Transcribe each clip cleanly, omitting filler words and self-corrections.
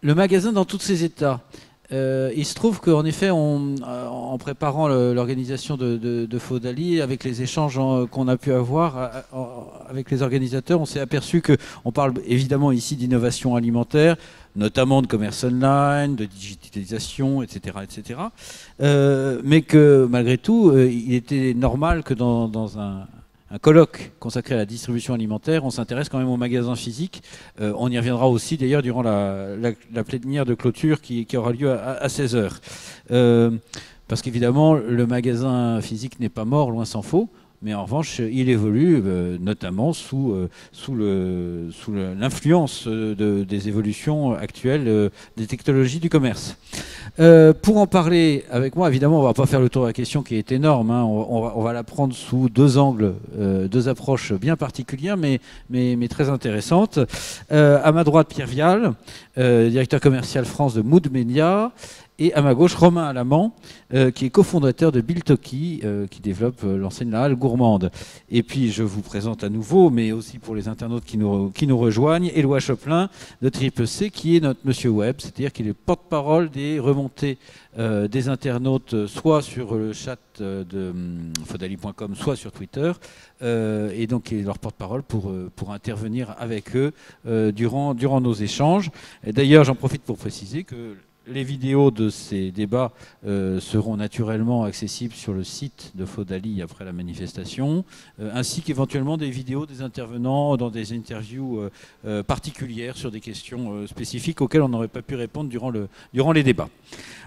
Le magasin dans tous ses états. Il se trouve qu'en effet, en préparant l'organisation de Faudali, avec les échanges qu'on a pu avoir avec les organisateurs, on s'est aperçu qu'on parle évidemment ici d'innovation alimentaire, notamment de commerce online, de digitalisation, etc., etc. Mais que malgré tout, il était normal que dans un colloque consacré à la distribution alimentaire, on s'intéresse quand même aux magasins physiques. On y reviendra aussi d'ailleurs durant la plénière de clôture qui aura lieu à 16 heures. Parce qu'évidemment, le magasin physique n'est pas mort, loin s'en faut. Mais en revanche, il évolue notamment sous l'influence des évolutions actuelles des technologies du commerce. Pour en parler avec moi, évidemment, on ne va pas faire le tour de la question qui est énorme. Hein. On va la prendre sous deux angles, deux approches bien particulières, mais très intéressantes. À ma droite, Pierre Vial, directeur commercial France de Mood Media. Et à ma gauche, Romain Alamand, qui est cofondateur de Biltoki, qui développe l'enseigne La Halle Gourmande. Et puis, je vous présente à nouveau, mais aussi pour les internautes qui nous rejoignent, Éloi Choplin de Triple C, qui est notre monsieur web, c'est-à-dire qu'il est porte-parole des remontées des internautes, soit sur le chat de Faudali.com, soit sur Twitter. Et donc, il est leur porte-parole pour intervenir avec eux durant nos échanges. D'ailleurs, j'en profite pour préciser que les vidéos de ces débats seront naturellement accessibles sur le site de Faudali après la manifestation, ainsi qu'éventuellement des vidéos des intervenants dans des interviews particulières sur des questions spécifiques auxquelles on n'aurait pas pu répondre durant les débats.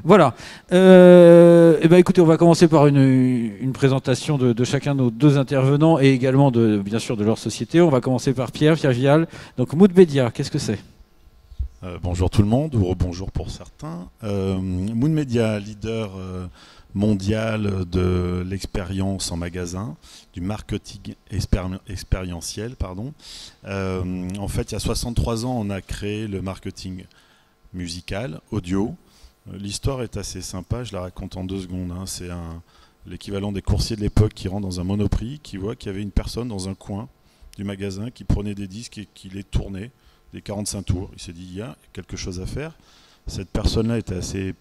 Voilà. Eh ben, écoutez, on va commencer par une présentation de chacun de nos deux intervenants et également bien sûr de leur société. On va commencer par Pierre Vial. Donc Mood Media, qu'est-ce que c'est ? Bonjour tout le monde, ou rebonjour pour certains. Mood Media, leader mondial de l'expérience en magasin, du marketing expérientiel, pardon. En fait, il y a 63 ans, on a créé le marketing musical, audio. L'histoire est assez sympa, je la raconte en 2 secondes. Hein. C'est l'équivalent des coursiers de l'époque qui rentrent dans un Monoprix, qui voit qu'il y avait une personne dans un coin du magasin qui prenait des disques et qui les tournait. Des 45 tours. Il s'est dit, il y a quelque chose à faire. Cette personne-là était assez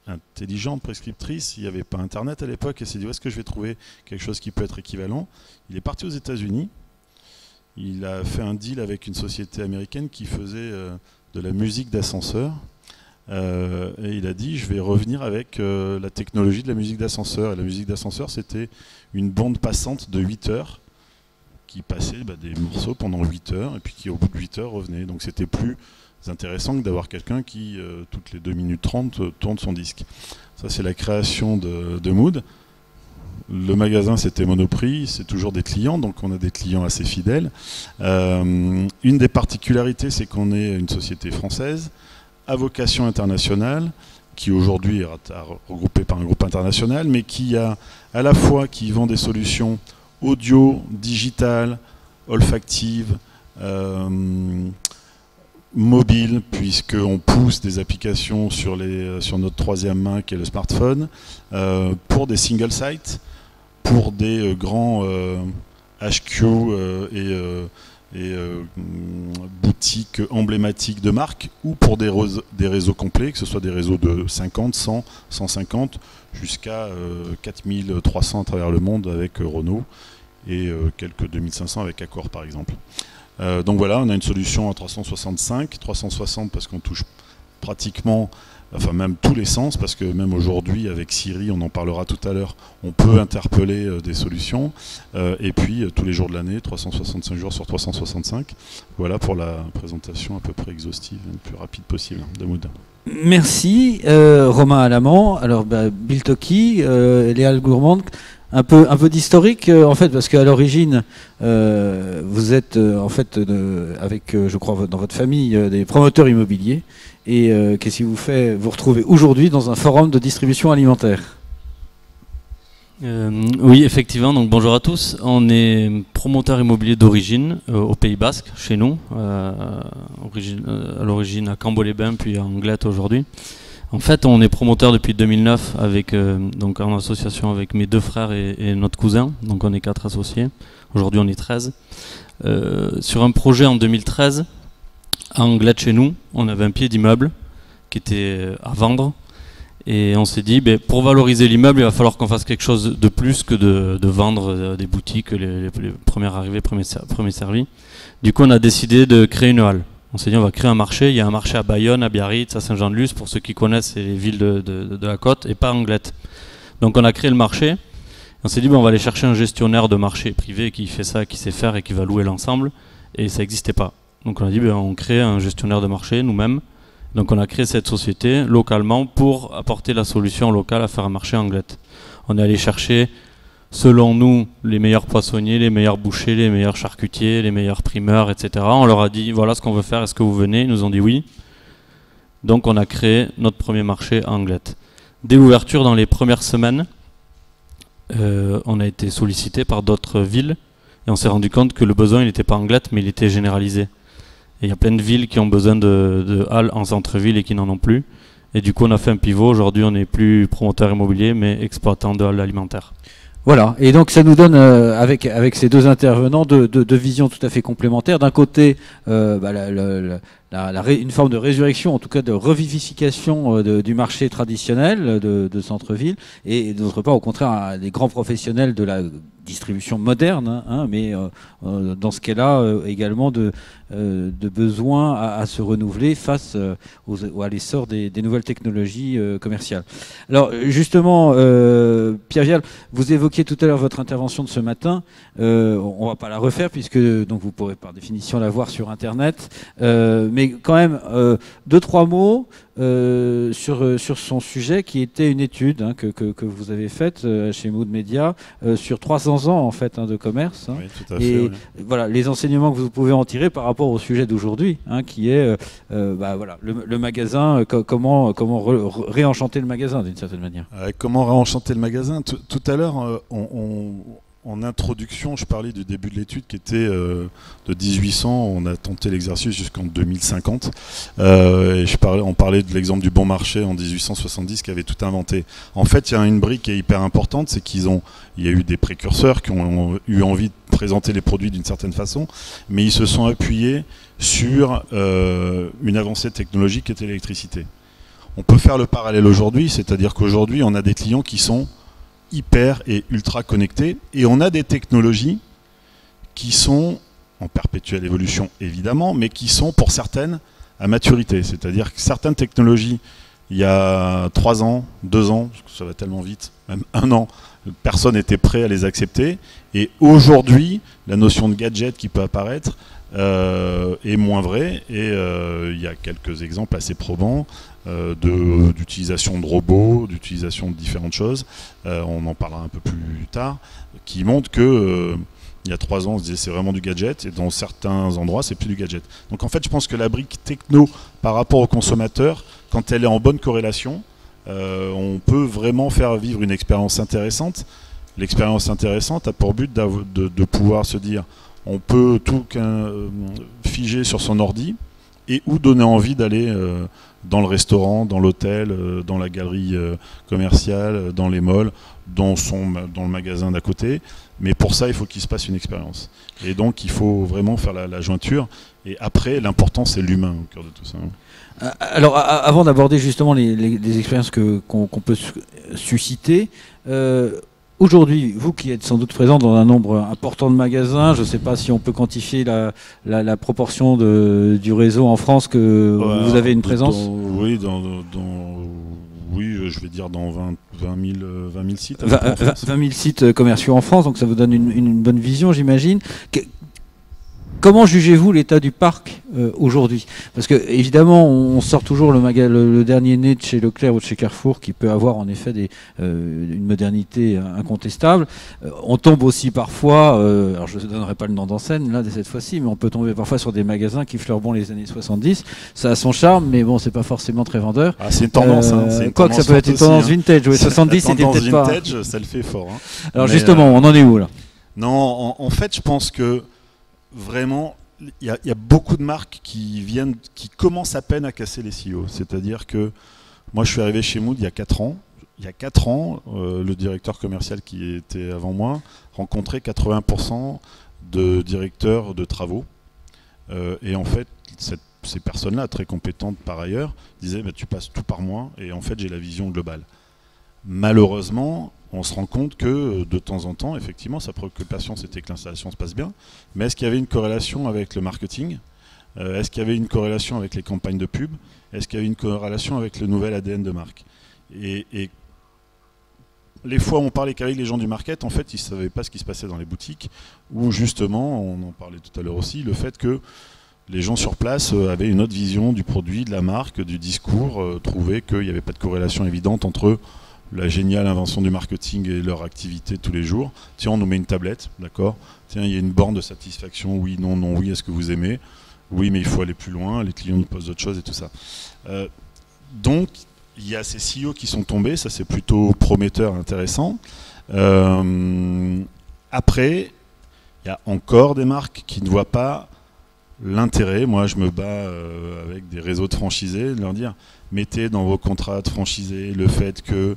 intelligente, prescriptrice. Il n'y avait pas Internet à l'époque. Il s'est dit, où est-ce que je vais trouver quelque chose qui peut être équivalent? Il est parti aux États-Unis. Il a fait un deal avec une société américaine qui faisait de la musique d'ascenseur. Et il a dit, je vais revenir avec la technologie de la musique d'ascenseur. Et la musique d'ascenseur, c'était une bande passante de 8 heures qui passait des morceaux pendant 8 heures et puis qui au bout de 8 heures revenait. Donc c'était plus intéressant que d'avoir quelqu'un qui toutes les 2 minutes 30 tourne son disque. Ça c'est la création de Mood. Le magasin c'était Monoprix, c'est toujours des clients, donc on a des clients assez fidèles. Une des particularités c'est qu'on est une société française à vocation internationale qui aujourd'hui est regroupée par un groupe international mais qui a à la fois qui vend des solutions audio, digital, olfactive, mobile, puisqu'on pousse des applications sur notre troisième main qui est le smartphone, pour des single sites, pour des grands HQ et boutiques emblématiques de marques, ou pour des réseaux complets, que ce soit des réseaux de 50, 100, 150, jusqu'à 4300 à travers le monde avec Renault et quelques 2500 avec Accor par exemple. Donc voilà, on a une solution à 360 parce qu'on touche pratiquement, enfin même tous les sens, parce que même aujourd'hui avec Siri, on en parlera tout à l'heure, on peut interpeller des solutions, et puis tous les jours de l'année, 365 jours sur 365. Voilà pour la présentation à peu près exhaustive, le plus rapide possible de Mood. Merci Romain Alamand. Alors Biltoki, les Halles Gourmandes, un peu d'historique en fait, parce qu'à l'origine vous êtes en fait avec je crois dans votre famille des promoteurs immobiliers, et qu'est-ce qui vous fait vous retrouver aujourd'hui dans un forum de distribution alimentaire? Oui, effectivement, donc bonjour à tous. On est promoteur immobilier d'origine au Pays Basque, chez nous, à l'origine à Cambo-les-Bains, puis à Anglet aujourd'hui. En fait, on est promoteur depuis 2009 avec, donc en association avec mes 2 frères et notre cousin, donc on est 4 associés. Aujourd'hui, on est 13. Sur un projet en 2013, à Anglet chez nous, on avait un pied d'immeuble qui étaient à vendre. Et on s'est dit, pour valoriser l'immeuble, il va falloir qu'on fasse quelque chose de plus que de vendre des boutiques, les premières arrivées, premiers servis. Du coup, on a décidé de créer une halle. On s'est dit, on va créer un marché. Il y a un marché à Bayonne, à Biarritz, à Saint-Jean-de-Luz, pour ceux qui connaissent, c'est les villes de la côte, et pas Anglet. Donc on a créé le marché. On s'est dit, on va aller chercher un gestionnaire de marché privé qui fait ça, qui sait faire et qui va louer l'ensemble. Et ça n'existait pas. Donc on a dit, on crée un gestionnaire de marché nous-mêmes. Donc on a créé cette société localement pour apporter la solution locale à faire un marché Anglet. On est allé chercher, selon nous, les meilleurs poissonniers, les meilleurs bouchers, les meilleurs charcutiers, les meilleurs primeurs, etc. On leur a dit, voilà ce qu'on veut faire, est-ce que vous venez? Ils nous ont dit oui. Donc on a créé notre premier marché à Anglet. Dès l'ouverture, dans les premières semaines, on a été sollicité par d'autres villes et on s'est rendu compte que le besoin, il n'était pas Anglet, mais il était généralisé. Et il y a plein de villes qui ont besoin de halles en centre-ville et qui n'en ont plus. Et du coup, on a fait un pivot. Aujourd'hui, on n'est plus promoteur immobilier, mais exploitant de halles alimentaires. Voilà, et donc ça nous donne, avec ces deux intervenants, deux visions tout à fait complémentaires. D'un côté, une forme de résurrection, en tout cas de revivification du marché traditionnel de centre-ville, et d'autre part, au contraire, des grands professionnels de la distribution moderne, mais dans ce cas-là, également de besoin à se renouveler face à l'essor des nouvelles technologies commerciales. Alors justement, Pierre Vial, vous évoquiez tout à l'heure votre intervention de ce matin. On ne va pas la refaire puisque donc vous pourrez par définition la voir sur Internet. Mais quand même, 2-3 mots sur son sujet qui était une étude que vous avez faite chez Mood Media sur 300 ans en fait de commerce. Oui, tout à fait, et oui. voilà les enseignements que vous pouvez en tirer par rapport au sujet d'aujourd'hui, qui est le magasin, comment réenchanter le magasin d'une certaine manière. Comment réenchanter le magasin? Tout à l'heure, en introduction, je parlais du début de l'étude qui était de 1800, on a tenté l'exercice jusqu'en 2050. Et on parlait de l'exemple du bon marché en 1870 qui avait tout inventé. En fait, il y a une brique qui est hyper importante, c'est il y a eu des précurseurs qui ont eu envie de présenter les produits d'une certaine façon, mais ils se sont appuyés sur une avancée technologique qui était l'électricité. On peut faire le parallèle aujourd'hui, c'est-à-dire qu'aujourd'hui, on a des clients qui sont hyper et ultra connectés, et on a des technologies qui sont en perpétuelle évolution évidemment, mais qui sont pour certaines à maturité. C'est-à-dire que certaines technologies, il y a 3 ans, 2 ans, parce que ça va tellement vite, même 1 an, personne n'était prêt à les accepter. Et aujourd'hui, la notion de gadget qui peut apparaître est moins vraie. Et il y a quelques exemples assez probants d'utilisation de robots, d'utilisation de différentes choses. On en parlera un peu plus tard, qui montrent que il y a 3 ans, on se disait c'est vraiment du gadget, et dans certains endroits, c'est plus du gadget. Donc en fait, je pense que la brique techno par rapport au consommateur, quand elle est en bonne corrélation, on peut vraiment faire vivre une expérience intéressante. L'expérience intéressante a pour but de pouvoir se dire, on peut tout figer sur son ordi, et ou donner envie d'aller dans le restaurant, dans l'hôtel, dans la galerie commerciale, dans les malls, dans le magasin d'à côté. Mais pour ça, il faut qu'il se passe une expérience. Et donc, il faut vraiment faire la jointure. Et après, l'important, c'est l'humain au cœur de tout ça. Alors, avant d'aborder justement les expériences qu'on peut susciter, aujourd'hui, vous qui êtes sans doute présent dans un nombre important de magasins, je ne sais pas si on peut quantifier la proportion du réseau en France que vous avez une présence. Oui, je vais dire dans 20 000 sites. 20 000 sites commerciaux en France, donc ça vous donne une bonne vision, j'imagine. Comment jugez-vous l'état du parc aujourd'hui? Parce que évidemment, on sort toujours le dernier né de chez Leclerc ou de chez Carrefour, qui peut avoir en effet une modernité incontestable. On tombe aussi parfois, alors je ne donnerai pas le nom d'enseigne là cette fois-ci, mais on peut tomber parfois sur des magasins qui fleurent les années 70. Ça a son charme, mais bon, c'est pas forcément très vendeur. Ah, c'est une tendance. Quoique ça peut être une tendance vintage. Oui, 70, c'était peut-être pas. Vintage, ça le fait fort. Alors mais justement, on en est où là? Non, en fait, je pense que vraiment, il y a beaucoup de marques qui commencent à peine à casser les silos. C'est-à-dire que moi, je suis arrivé chez Mood il y a 4 ans. Il y a 4 ans, le directeur commercial qui était avant moi rencontrait 80% de directeurs de travaux. Et en fait, cette ces personnes-là, très compétentes par ailleurs, disaient tu passes tout par moi et en fait j'ai la vision globale. Malheureusement, on se rend compte que de temps en temps, effectivement, sa préoccupation c'était que l'installation se passe bien, mais est-ce qu'il y avait une corrélation avec le marketing? Est-ce qu'il y avait une corrélation avec les campagnes de pub? Est-ce qu'il y avait une corrélation avec le nouvel ADN de marque? Et les fois où on parlait qu'avec les gens du market, en fait, ils ne savaient pas ce qui se passait dans les boutiques, où justement, on en parlait tout à l'heure aussi, le fait que les gens sur place avaient une autre vision du produit, de la marque, du discours, trouvaient qu'il n'y avait pas de corrélation évidente entre la géniale invention du marketing et leur activité tous les jours. Tiens, on nous met une tablette, d'accord. Tiens, il y a une borne de satisfaction, oui, non, non, oui, est-ce que vous aimez? Oui, mais il faut aller plus loin, les clients nous posent d'autres choses et tout ça. Donc, il y a ces CEO qui sont tombés, ça c'est plutôt prometteur, intéressant. Après, il y a encore des marques qui ne voient pas l'intérêt. Moi, je me bats avec des réseaux de franchisés, de leur dire, mettez dans vos contrats de franchisés le fait que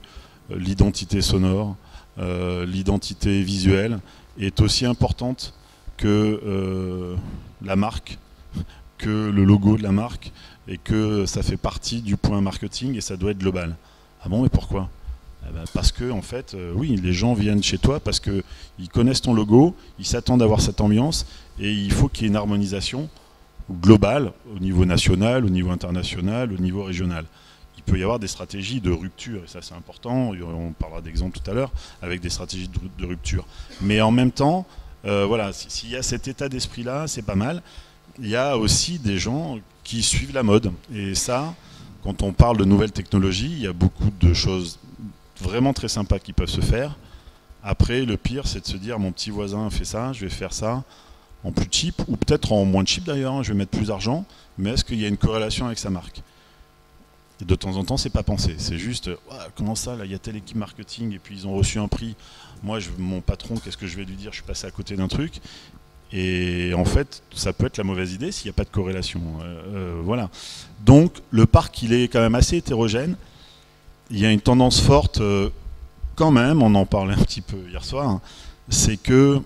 l'identité sonore, l'identité visuelle est aussi importante que la marque, que le logo de la marque, et que ça fait partie du point marketing et ça doit être global. Ah bon, mais pourquoi? Parce que en fait, oui, les gens viennent chez toi parce qu'ils connaissent ton logo, ils s'attendent à avoir cette ambiance et il faut qu'il y ait une harmonisation globale au niveau national, au niveau international, au niveau régional. Il peut y avoir des stratégies de rupture, et ça c'est important, on parlera d'exemples tout à l'heure, avec des stratégies de rupture. Mais en même temps, voilà, s'il y a cet état d'esprit-là, c'est pas mal. Il y a aussi des gens qui suivent la mode. Et ça, quand on parle de nouvelles technologies, il y a beaucoup de choses vraiment très sympas qui peuvent se faire. Après, le pire, c'est de se dire, mon petit voisin fait ça, je vais faire ça en plus cheap, ou peut-être en moins cheap d'ailleurs, je vais mettre plus d'argent, mais est-ce qu'il y a une corrélation avec sa marque? Et de temps en temps, c'est pas pensé. C'est juste, comment ça, là, il y a telle équipe marketing, et puis ils ont reçu un prix. Moi, mon patron, qu'est-ce que je vais lui dire? Je suis passé à côté d'un truc. Et en fait, ça peut être la mauvaise idée s'il n'y a pas de corrélation. Voilà. Donc, le parc, il est quand même assez hétérogène. Il y a une tendance forte, quand même, on en parlait un petit peu hier soir, hein, c'est que,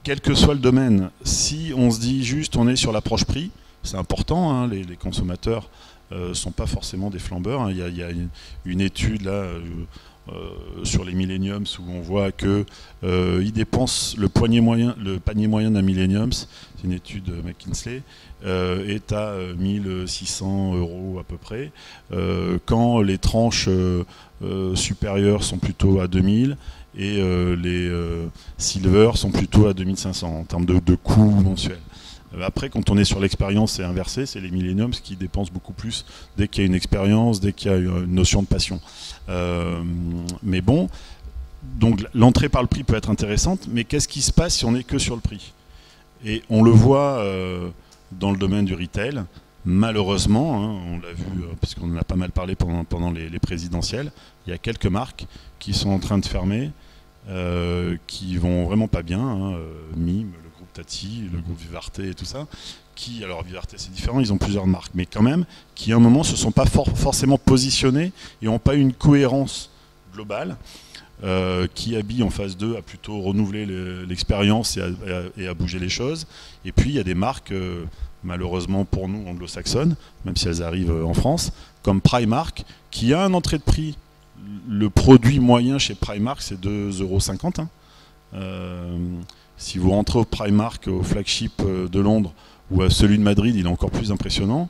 quel que soit le domaine, si on se dit juste on est sur l'approche prix, c'est important, hein, les consommateurs ne sont pas forcément des flambeurs. Hein. Il y a une étude là... sur les millenniums où on voit que ils dépensent le panier moyen d'un millennium, c'est une étude de McKinsey, est à 1600 € à peu près, quand les tranches supérieures sont plutôt à 2000 et les silver sont plutôt à 2500 en termes de coût mensuel. Après, quand on est sur l'expérience, c'est inversé, c'est les millenniums qui dépensent beaucoup plus dès qu'il y a une expérience, dès qu'il y a une notion de passion. Mais bon, donc l'entrée par le prix peut être intéressante, mais qu'est-ce qui se passe si on n'est que sur le prix? Et on le voit dans le domaine du retail, malheureusement, hein, on l'a vu, parce qu'on en a pas mal parlé pendant les présidentielles, il y a quelques marques qui sont en train de fermer, qui vont vraiment pas bien, hein, Mime, le groupe Tati, le groupe Vivarté et tout ça, qui, alors Vivarté c'est différent, ils ont plusieurs marques, mais quand même, qui à un moment se sont pas forcément positionnés et n'ont pas eu une cohérence globale, qui habille en phase 2 à plutôt renouveler l'expérience et à bouger les choses. Et puis il y a des marques, malheureusement pour nous anglo-saxonnes, même si elles arrivent en France, comme Primark, qui a un entrée de prix. Le produit moyen chez Primark, c'est 2,50 €. Hein. Si vous rentrez au Primark, au flagship de Londres, ou à celui de Madrid, il est encore plus impressionnant.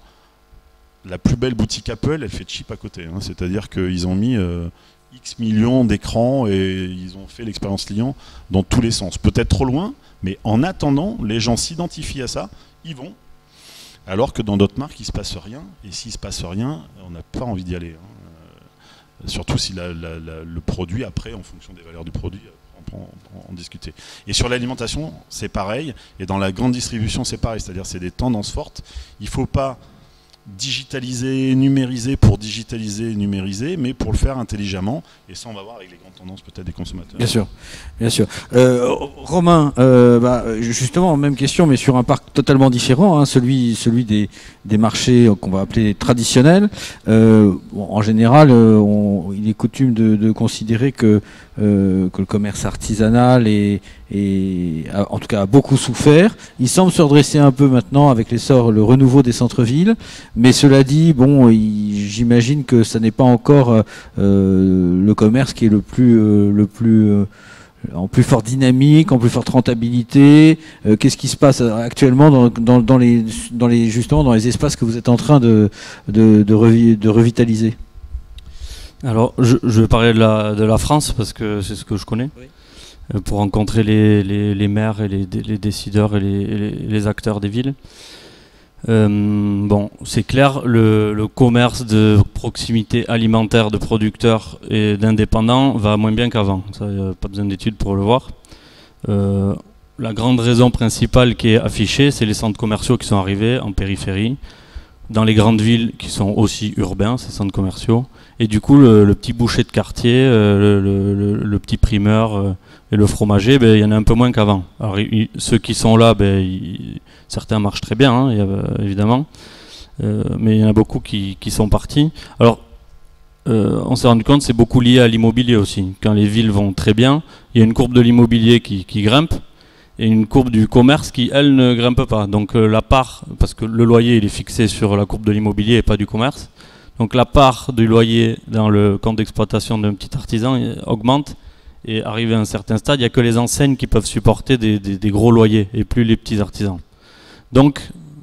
La plus belle boutique Apple, elle fait cheap à côté. Hein. C'est-à-dire qu'ils ont mis X millions d'écrans et ils ont fait l'expérience client dans tous les sens. Peut-être trop loin, mais en attendant, les gens s'identifient à ça, ils vont. Alors que dans d'autres marques, il ne se passe rien. Et s'il ne se passe rien, on n'a pas envie d'y aller. Hein. Surtout si le produit, après, en fonction des valeurs du produit, on peut en discuter. Et sur l'alimentation, c'est pareil. Et dans la grande distribution, c'est pareil. C'est-à-dire c'est des tendances fortes. Il ne faut pas digitaliser, numériser pour digitaliser, numériser, mais pour le faire intelligemment. Et ça, on va voir avec les grandes tendances peut-être des consommateurs. Bien sûr, bien sûr. Romain, justement, même question, mais sur un parc totalement différent, hein, celui des marchés qu'on va appeler traditionnels. En général, il est coutume de considérer que que le commerce artisanal en tout cas a beaucoup souffert. Il semble se redresser un peu maintenant avec le renouveau des centres-villes, mais cela dit, bon, j'imagine que ça n'est pas encore le commerce qui est en plus forte dynamique, en plus forte rentabilité. Qu'est-ce qui se passe actuellement dans les espaces que vous êtes en train de revitaliser? Alors, je vais parler de la France parce que c'est ce que je connais. Oui. Pour rencontrer les maires et les décideurs et les acteurs des villes. Bon, c'est clair, le commerce de proximité alimentaire de producteurs et d'indépendants va moins bien qu'avant. Ça, y a pas besoin d'études pour le voir. La grande raison principale qui est affichée, c'est les centres commerciaux qui sont arrivés en périphérie, dans les grandes villes qui sont aussi urbains, ces centres commerciaux. Et du coup, le petit boucher de quartier, le petit primeur et le fromager, il y en a un peu moins qu'avant. Alors, ceux qui sont là, certains marchent très bien, hein, évidemment, mais il y en a beaucoup qui sont partis. Alors, on s'est rendu compte, c'est beaucoup lié à l'immobilier aussi. Quand les villes vont très bien, il y a une courbe de l'immobilier qui grimpe, et une courbe du commerce qui, elle, ne grimpe pas. Donc la part, parce que le loyer, il est fixé sur la courbe de l'immobilier et pas du commerce, donc la part du loyer dans le compte d'exploitation d'un petit artisan augmente, et arrivé à un certain stade, il n'y a que les enseignes qui peuvent supporter des gros loyers, et plus les petits artisans. Donc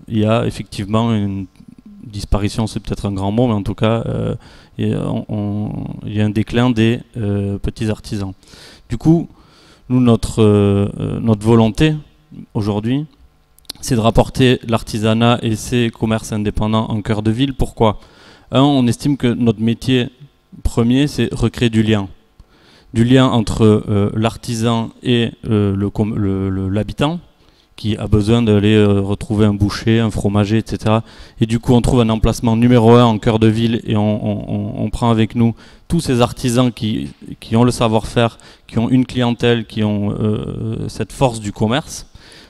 il y a effectivement une disparition, c'est peut-être un grand mot, mais en tout cas, il y a un déclin des petits artisans. Du coup, nous, notre volonté aujourd'hui, c'est de rapporter l'artisanat et ses commerces indépendants en cœur de ville. Pourquoi ? On estime que notre métier premier, c'est recréer du lien. Du lien entre l'artisan et l'habitant, qui a besoin d'aller retrouver un boucher, un fromager, etc. Et du coup, on trouve un emplacement numéro 1 en cœur de ville et on prend avec nous tous ces artisans qui ont le savoir-faire, qui ont une clientèle, qui ont cette force du commerce.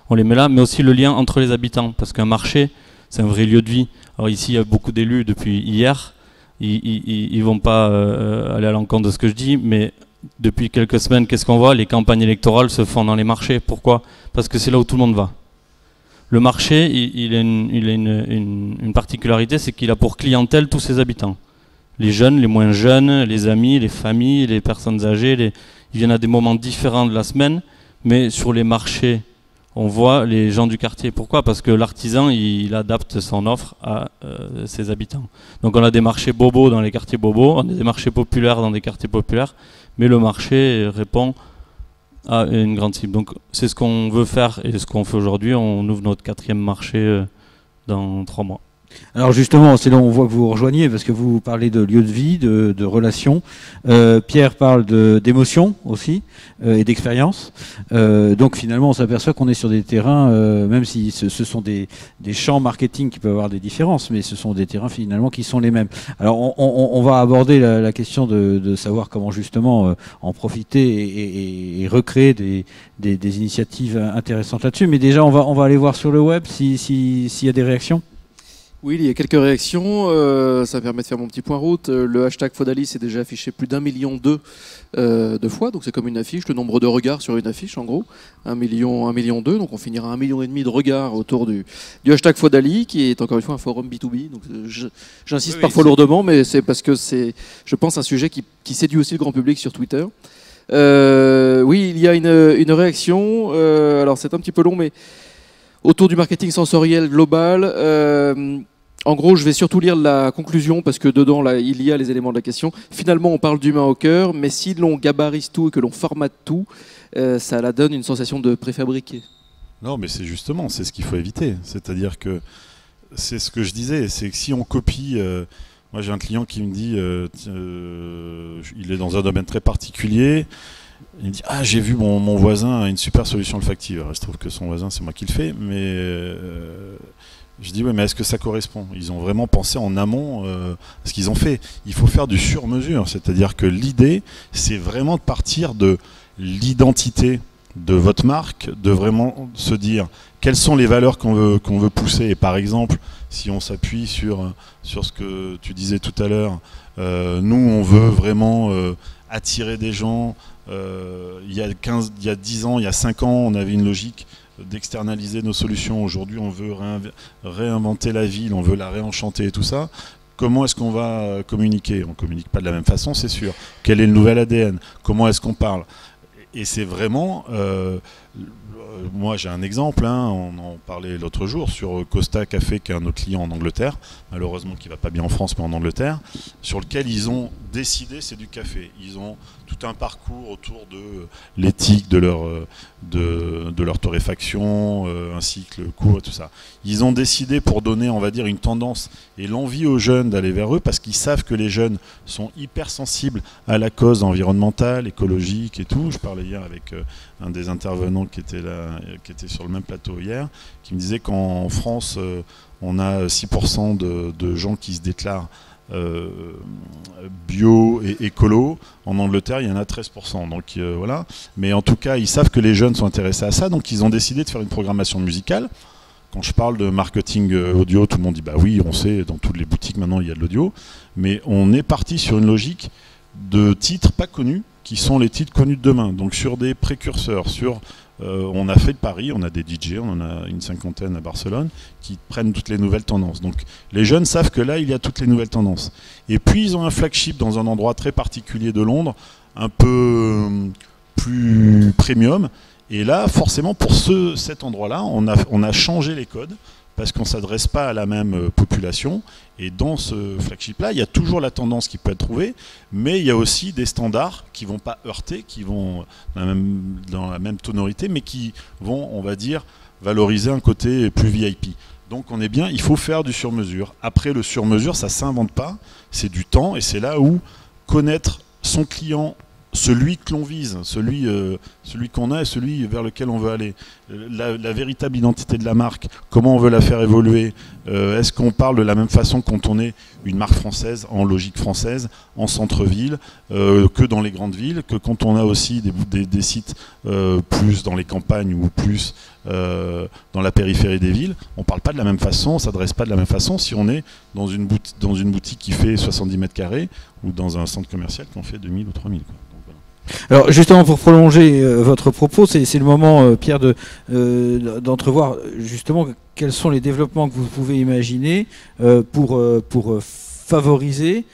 On les met là, mais aussi le lien entre les habitants, parce qu'un marché, c'est un vrai lieu de vie. Alors ici, il y a beaucoup d'élus depuis hier. Ils vont pas aller à l'encontre de ce que je dis, mais depuis quelques semaines, qu'est-ce qu'on voit? Les campagnes électorales se font dans les marchés. Pourquoi? Parce que c'est là où tout le monde va. Le marché, il a une particularité, c'est qu'il a pour clientèle tous ses habitants. Les jeunes, les moins jeunes, les amis, les familles, les personnes âgées, ils viennent à des moments différents de la semaine, mais sur les marchés, on voit les gens du quartier. Pourquoi? Parce que l'artisan, il adapte son offre à ses habitants. Donc on a des marchés bobos dans les quartiers bobos, on a des marchés populaires dans des quartiers populaires, mais le marché répond à une grande cible. Donc c'est ce qu'on veut faire et ce qu'on fait aujourd'hui. On ouvre notre 4e marché dans 3 mois. Alors justement, c'est là où on voit que vous vous rejoignez, parce que vous parlez de lieu de vie, de relations. Pierre parle d'émotion aussi, et d'expérience. Donc finalement, on s'aperçoit qu'on est sur des terrains, même si ce sont des champs marketing qui peuvent avoir des différences, mais ce sont des terrains finalement qui sont les mêmes. Alors on va aborder la question de savoir comment justement en profiter et recréer des initiatives intéressantes là-dessus. Mais déjà, on va aller voir sur le web s'il y a des réactions. Oui, il y a quelques réactions, ça me permet de faire mon petit point route. Le hashtag Fodalis est déjà affiché plus d'1,2 million de fois, donc c'est comme une affiche, le nombre de regards sur une affiche en gros, 1,2 million, donc on finira 1,5 million de regards autour du hashtag Fodalis, qui est encore une fois un forum B2B, donc j'insiste parfois lourdement, mais c'est parce que c'est, je pense, un sujet qui séduit aussi le grand public sur Twitter. Oui, il y a une réaction, alors c'est un petit peu long, mais autour du marketing sensoriel global. En gros, je vais surtout lire la conclusion parce que dedans, là, il y a les éléments de la question. Finalement, on parle d'humain au cœur, mais si l'on gabarise tout et que l'on formate tout, ça la donne une sensation de préfabriqué. Non, mais c'est justement, c'est ce qu'il faut éviter. C'est-à-dire que c'est ce que je disais, c'est que si on copie... moi, j'ai un client qui me dit, il est dans un domaine très particulier. Il me dit, ah, j'ai vu mon voisin a une super solution olfactive. Alors, il se trouve que son voisin, c'est moi qui le fais, mais je dis, ouais, mais est-ce que ça correspond? Ils ont vraiment pensé en amont ce qu'ils ont fait. Il faut faire du sur-mesure, c'est-à-dire que l'idée, c'est vraiment de partir de l'identité de votre marque, de vraiment se dire quelles sont les valeurs qu'on veut pousser. Et par exemple, si on s'appuie sur ce que tu disais tout à l'heure, nous, on veut vraiment attirer des gens il y a 10 ans, il y a 5 ans, on avait une logique d'externaliser nos solutions. Aujourd'hui, on veut réinventer la ville, on veut la réenchanter et tout ça. Comment est-ce qu'on va communiquer? On ne communique pas de la même façon, c'est sûr. Quel est le nouvel ADN? Comment est-ce qu'on parle? Et c'est vraiment... moi, j'ai un exemple, hein, on en parlait l'autre jour, sur Costa Café, qui est un autre client en Angleterre, malheureusement qui ne va pas bien en France, mais en Angleterre, sur lequel ils ont décidé, c'est du café. Ils ont tout un parcours autour de l'éthique de leur torréfaction, un cycle court et tout ça. Ils ont décidé pour donner, on va dire, une tendance et l'envie aux jeunes d'aller vers eux, parce qu'ils savent que les jeunes sont hyper sensibles à la cause environnementale, écologique et tout. Je parlais hier avec un des intervenants qui était là, qui était sur le même plateau hier, qui me disait qu'en France, on a 6% de gens qui se déclarent bio et écolo. En Angleterre, il y en a 13%. Donc voilà. Mais en tout cas, ils savent que les jeunes sont intéressés à ça, donc ils ont décidé de faire une programmation musicale. Quand je parle de marketing audio, tout le monde dit bah oui, on sait, dans toutes les boutiques maintenant il y a de l'audio. Mais on est parti sur une logique de titres pas connus, qui sont les titres connus de demain. Donc sur des précurseurs, on a fait de Paris, on a des DJ, on en a une 50aine à Barcelone, qui prennent toutes les nouvelles tendances. Donc les jeunes savent que là, il y a toutes les nouvelles tendances. Et puis ils ont un flagship dans un endroit très particulier de Londres, un peu plus premium. Et là, forcément, pour cet endroit-là, on a changé les codes, parce qu'on ne s'adresse pas à la même population. Et dans ce flagship-là, il y a toujours la tendance qui peut être trouvée, mais il y a aussi des standards qui ne vont pas heurter, qui vont dans la même tonalité, mais qui vont, on va dire, valoriser un côté plus VIP. Donc on est bien, il faut faire du sur-mesure. Après, le sur-mesure, ça ne s'invente pas, c'est du temps, et c'est là où connaître son client, celui que l'on vise, celui qu'on a et celui vers lequel on veut aller. La véritable identité de la marque, comment on veut la faire évoluer. Est-ce qu'on parle de la même façon quand on est une marque française, en logique française, en centre-ville, que dans les grandes villes, que quand on a aussi des sites plus dans les campagnes ou plus dans la périphérie des villes. On ne parle pas de la même façon, on ne s'adresse pas de la même façon si on est dans une boutique qui fait 70 mètres carrés ou dans un centre commercial qui en fait 2000 ou 3000. Quoi. Alors justement, pour prolonger votre propos, c'est le moment, Pierre, d'entrevoir justement quels sont les développements que vous pouvez imaginer pour favoriser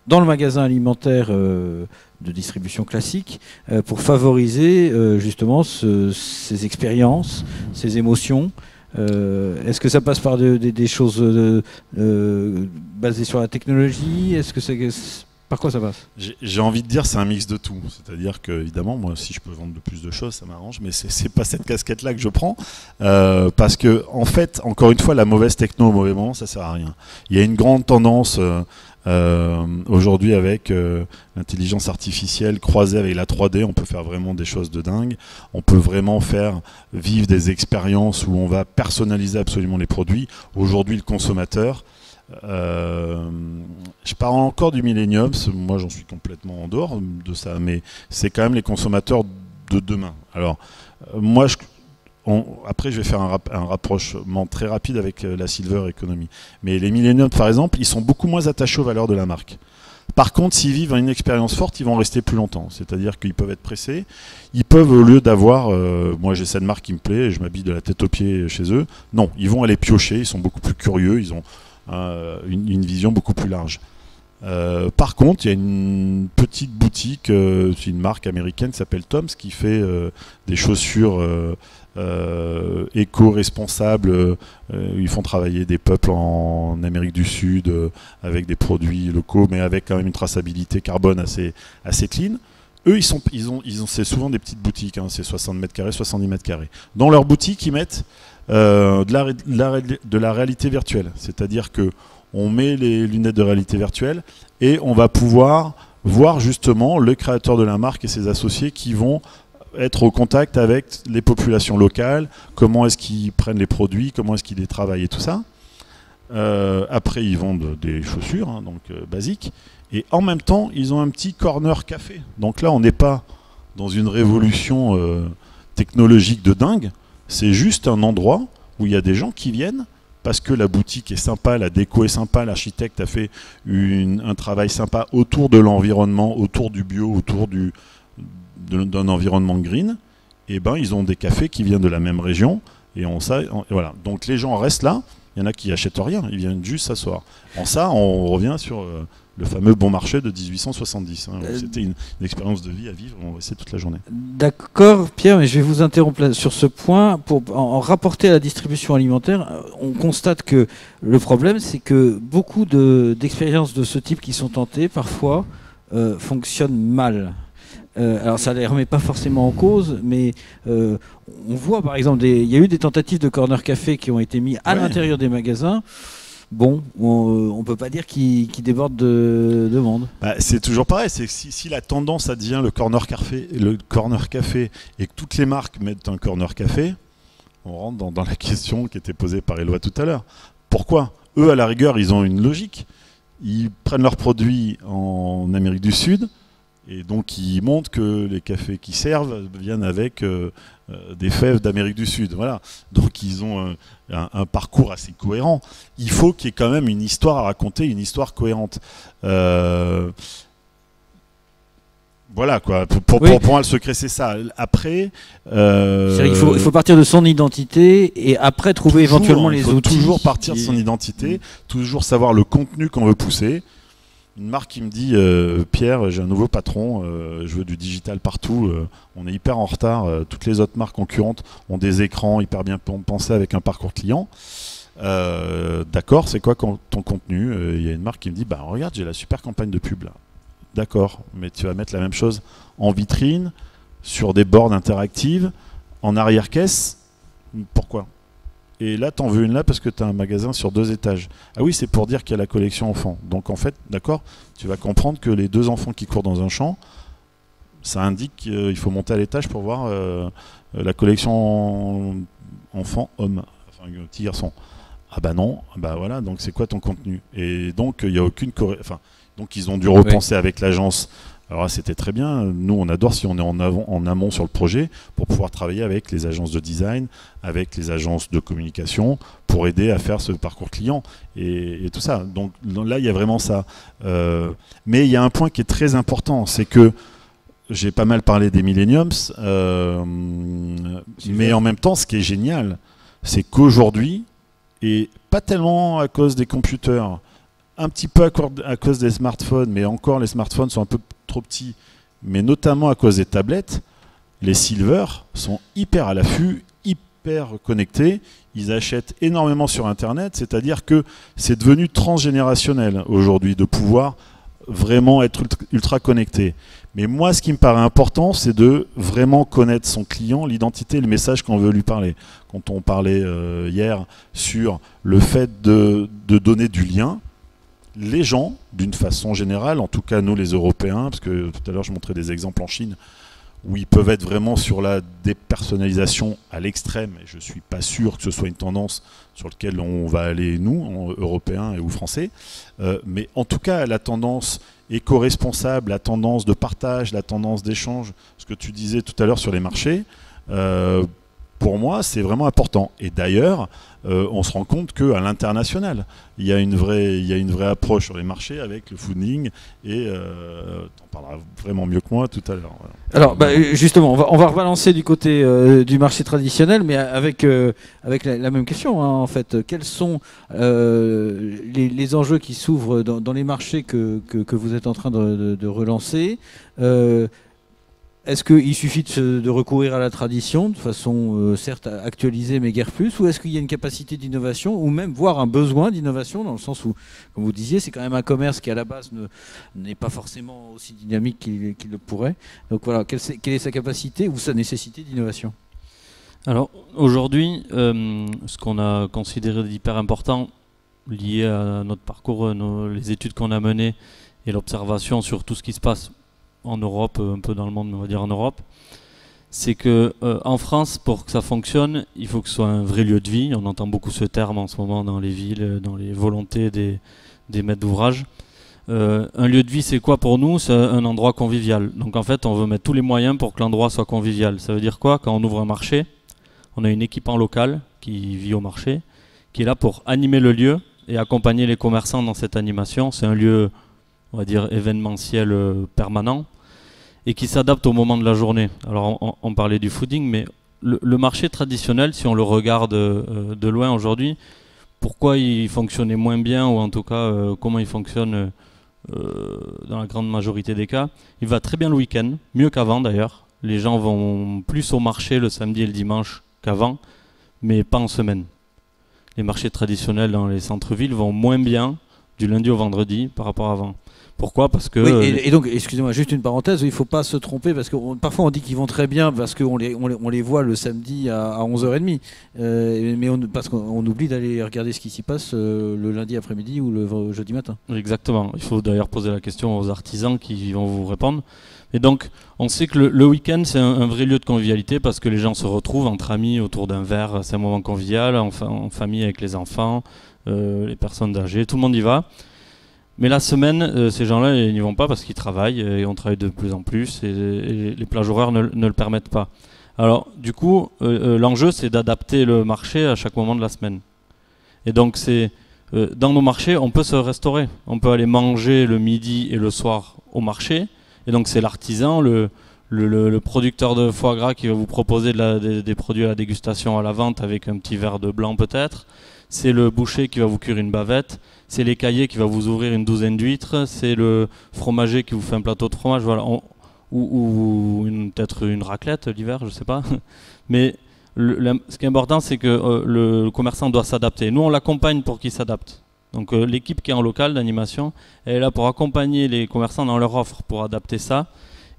dans le magasin alimentaire de distribution classique, pour favoriser justement ces expériences, ces émotions. Est-ce que ça passe par des choses basées sur la technologie? Est-ce que c'est... Par quoi ça passe? J'ai envie de dire c'est un mix de tout. C'est-à-dire que, évidemment, moi, si je peux vendre de plus de choses, ça m'arrange, mais c'est pas cette casquette-là que je prends. Parce que, en fait, encore une fois, la mauvaise techno au mauvais moment, ça sert à rien. Il y a une grande tendance aujourd'hui avec l'intelligence artificielle croisée avec la 3D. On peut faire vraiment des choses de dingue. On peut vraiment faire vivre des expériences où on va personnaliser absolument les produits. Aujourd'hui, le consommateur... je parle encore du millennium, moi j'en suis complètement en dehors de ça, mais c'est quand même les consommateurs de demain. Alors moi, après je vais faire un rapprochement très rapide avec la silver economy, mais les millennials par exemple, ils sont beaucoup moins attachés aux valeurs de la marque. Par contre, s'ils vivent une expérience forte, ils vont rester plus longtemps. C'est-à-dire qu'ils peuvent être pressés. Ils peuvent, au lieu d'avoir, moi j'ai cette marque qui me plaît, et je m'habille de la tête aux pieds chez eux, non, ils vont aller piocher, ils sont beaucoup plus curieux, ils ont une vision beaucoup plus large. Par contre, il y a une petite boutique, c'est une marque américaine qui s'appelle Tom's, qui fait des chaussures éco-responsables. Ils font travailler des peuples en Amérique du Sud avec des produits locaux, mais avec quand même une traçabilité carbone assez clean. Eux, c'est souvent des petites boutiques, hein, c'est 60 mètres carrés, 70 mètres carrés. Dans leur boutique, ils mettent de la réalité virtuelle. C'est-à-dire que on met les lunettes de réalité virtuelle et on va pouvoir voir justement le créateur de la marque et ses associés qui vont être au contact avec les populations locales, comment est-ce qu'ils prennent les produits, comment est-ce qu'ils les travaillent et tout ça. Après, ils vendent des chaussures, hein, donc basiques. Et en même temps, ils ont un petit corner café. Donc là, on n'est pas dans une révolution technologique de dingue. C'est juste un endroit où il y a des gens qui viennent parce que la boutique est sympa, la déco est sympa, l'architecte a fait un travail sympa autour de l'environnement, autour du bio, autour de d'un environnement green, et ben ils ont des cafés qui viennent de la même région, et voilà. Donc les gens restent là, il y en a qui achètent rien, ils viennent juste s'asseoir. En ça, on revient sur le fameux bon marché de 1870. C'était une expérience de vie à vivre, on va essayer toute la journée. D'accord, Pierre, mais je vais vous interrompre sur ce point. Pour en rapporter à la distribution alimentaire, on constate que le problème, c'est que beaucoup d'expériences de ce type qui sont tentées, parfois, fonctionnent mal. Alors ça ne les remet pas forcément en cause, mais on voit par exemple, il y a eu des tentatives de corner café qui ont été mis à l'intérieur des magasins. Bon, on ne peut pas dire qu'ils débordent de monde. Bah, c'est toujours pareil, c'est que si la tendance ça devient le corner café et que toutes les marques mettent un corner café, on rentre dans la question qui était posée par Éloi tout à l'heure. Pourquoi ? Eux, à la rigueur, ils ont une logique. Ils prennent leurs produits en Amérique du Sud, et donc ils montrent que les cafés qu'ils servent viennent avec des fèves d'Amérique du Sud. Voilà. Donc ils ont un parcours assez cohérent. Il faut qu'il y ait quand même une histoire à raconter, une histoire cohérente. Voilà quoi. Pour moi, le secret c'est ça. Après, il faut partir de son identité et après trouver éventuellement les outils. Toujours partir de son identité, toujours savoir le contenu qu'on veut pousser. Une marque qui me dit Pierre, j'ai un nouveau patron, je veux du digital partout, on est hyper en retard, toutes les autres marques concurrentes ont des écrans hyper bien pensés avec un parcours client. D'accord, c'est quoi ton contenu? Il y a une marque qui me dit bah regarde, j'ai la super campagne de pub là. D'accord, mais tu vas mettre la même chose en vitrine, sur des bornes interactives, en arrière-caisse. Pourquoi? Et là, t'en veux une là parce que tu as un magasin sur 2 étages. Ah oui, c'est pour dire qu'il y a la collection enfant. Donc en fait, d'accord, tu vas comprendre que les 2 enfants qui courent dans un champ, ça indique qu'il faut monter à l'étage pour voir la collection enfant-homme, enfin petit garçon. Ah bah non, bah voilà, donc c'est quoi ton contenu? Et donc il n'y a aucune donc ils ont dû repenser avec l'agence. Alors là, c'était très bien. Nous, on adore si on est en amont sur le projet pour pouvoir travailler avec les agences de design, avec les agences de communication, pour aider à faire ce parcours client et tout ça. Donc là, il y a vraiment ça. Mais il y a un point qui est très important, c'est que j'ai pas mal parlé des millenniums, mais en même temps, ce qui est génial, c'est qu'aujourd'hui, et pas tellement à cause des computers, un petit peu à cause des smartphones, mais encore les smartphones sont un peu trop petits, mais notamment à cause des tablettes, les silver sont hyper à l'affût, hyper connectés, ils achètent énormément sur Internet, c'est-à-dire que c'est devenu transgénérationnel aujourd'hui de pouvoir vraiment être ultra connecté. Mais moi, ce qui me paraît important, c'est de vraiment connaître son client, l'identité, le message qu'on veut lui parler. Quand on parlait hier sur le fait de donner du lien, les gens, d'une façon générale, en tout cas nous les Européens, parce que tout à l'heure je montrais des exemples en Chine, où ils peuvent être vraiment sur la dépersonnalisation à l'extrême, et je ne suis pas sûr que ce soit une tendance sur laquelle on va aller nous, Européens ou Français, mais en tout cas la tendance éco-responsable, la tendance de partage, la tendance d'échange, ce que tu disais tout à l'heure sur les marchés, pour moi c'est vraiment important. Et d'ailleurs, on se rend compte qu'à l'international, il y a une vraie approche sur les marchés avec le fooding, et tu en parleras vraiment mieux que moi tout à l'heure. Voilà. Alors justement, on va rebalancer du côté du marché traditionnel, mais avec la même question, hein, en fait. Quels sont les enjeux qui s'ouvrent dans les marchés que vous êtes en train de relancer? Est-ce qu'il suffit de recourir à la tradition, de façon certes actualisée mais guère plus, ou est-ce qu'il y a une capacité d'innovation, ou même voire un besoin d'innovation, dans le sens où, comme vous disiez, c'est quand même un commerce qui à la base n'est pas forcément aussi dynamique qu'il le pourrait. Donc voilà, quelle est sa capacité ou sa nécessité d'innovation? Alors aujourd'hui, ce qu'on a considéré d'hyper important, lié à notre parcours, les études qu'on a menées et l'observation sur tout ce qui se passe en Europe, un peu dans le monde, mais on va dire en Europe, c'est que en France, pour que ça fonctionne, il faut que ce soit un vrai lieu de vie. On entend beaucoup ce terme en ce moment dans les villes, dans les volontés des maîtres d'ouvrage. Un lieu de vie, c'est quoi pour nous? C'est un endroit convivial. Donc en fait, on veut mettre tous les moyens pour que l'endroit soit convivial. Ça veut dire quoi? Quand on ouvre un marché, on a une équipe en local qui vit au marché, qui est là pour animer le lieu et accompagner les commerçants dans cette animation. C'est un lieu, on va dire, événementiel permanent. et qui s'adapte au moment de la journée. Alors on parlait du fooding, mais le marché traditionnel, si on le regarde de loin aujourd'hui, pourquoi il fonctionnait moins bien, ou en tout cas comment il fonctionne dans la grande majorité des cas, il va très bien le week-end, mieux qu'avant d'ailleurs. Les gens vont plus au marché le samedi et le dimanche qu'avant, mais pas en semaine. Les marchés traditionnels dans les centres-villes vont moins bien du lundi au vendredi par rapport à avant. Pourquoi? Parce que... Oui, et donc, excusez-moi, juste une parenthèse, il ne faut pas se tromper, parce que parfois on dit qu'ils vont très bien, parce qu'on les voit le samedi à 11h30, mais parce qu'on oublie d'aller regarder ce qui s'y passe le lundi après-midi ou le jeudi matin. Exactement, il faut d'ailleurs poser la question aux artisans qui vont vous répondre. Et donc, on sait que le week-end, c'est un vrai lieu de convivialité, parce que les gens se retrouvent entre amis autour d'un verre, c'est un moment convivial, en famille avec les enfants, les personnes âgées, tout le monde y va. Mais la semaine, ces gens-là, ils n'y vont pas parce qu'ils travaillent, et on travaille de plus en plus, et les plages horaires ne le permettent pas. Alors, du coup, l'enjeu, c'est d'adapter le marché à chaque moment de la semaine. Et donc, dans nos marchés, on peut se restaurer. On peut aller manger le midi et le soir au marché. Et donc, c'est l'artisan, le producteur de foie gras qui va vous proposer des produits à la dégustation à la vente avec un petit verre de blanc peut-être. C'est le boucher qui va vous cuire une bavette. C'est l'écaillé qui va vous ouvrir une douzaine d'huîtres. C'est le fromager qui vous fait un plateau de fromage. Voilà. Ou peut-être une raclette l'hiver, je ne sais pas. Mais ce qui est important, c'est que le commerçant doit s'adapter. Nous, on l'accompagne pour qu'il s'adapte. Donc l'équipe qui est en local d'animation, elle est là pour accompagner les commerçants dans leur offre, pour adapter ça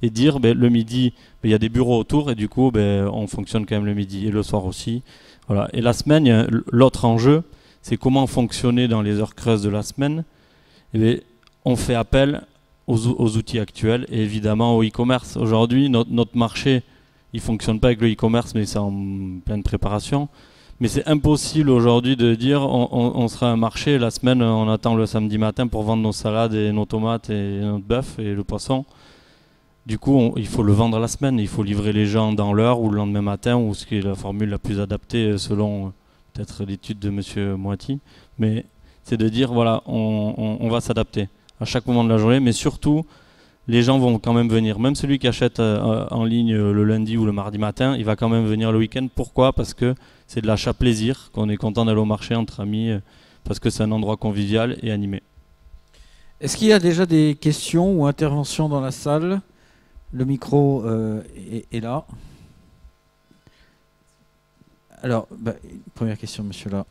et dire le midi, il y a des bureaux autour, et du coup on fonctionne quand même le midi, et le soir aussi. Voilà. Et la semaine, l'autre enjeu, c'est comment fonctionner dans les heures creuses de la semaine. Et on fait appel aux outils actuels, et évidemment au e-commerce. Aujourd'hui, notre marché, il ne fonctionne pas avec le e-commerce, mais c'est en pleine préparation. Mais c'est impossible aujourd'hui de dire on sera un marché, la semaine on attend le samedi matin pour vendre nos salades et nos tomates et notre bœuf et le poisson. Du coup, il faut le vendre la semaine, il faut livrer les gens dans l'heure ou le lendemain matin, ou ce qui est la formule la plus adaptée selon peut-être l'étude de M. Moiti. Mais c'est de dire voilà, on va s'adapter à chaque moment de la journée, mais surtout les gens vont quand même venir. Même celui qui achète en ligne le lundi ou le mardi matin, il va quand même venir le week-end. Pourquoi? Parce que c'est de l'achat plaisir, qu'on est content d'aller au marché entre amis, parce que c'est un endroit convivial et animé. Est-ce qu'il y a déjà des questions ou interventions dans la salle? Le micro est là. Alors, première question, monsieur là.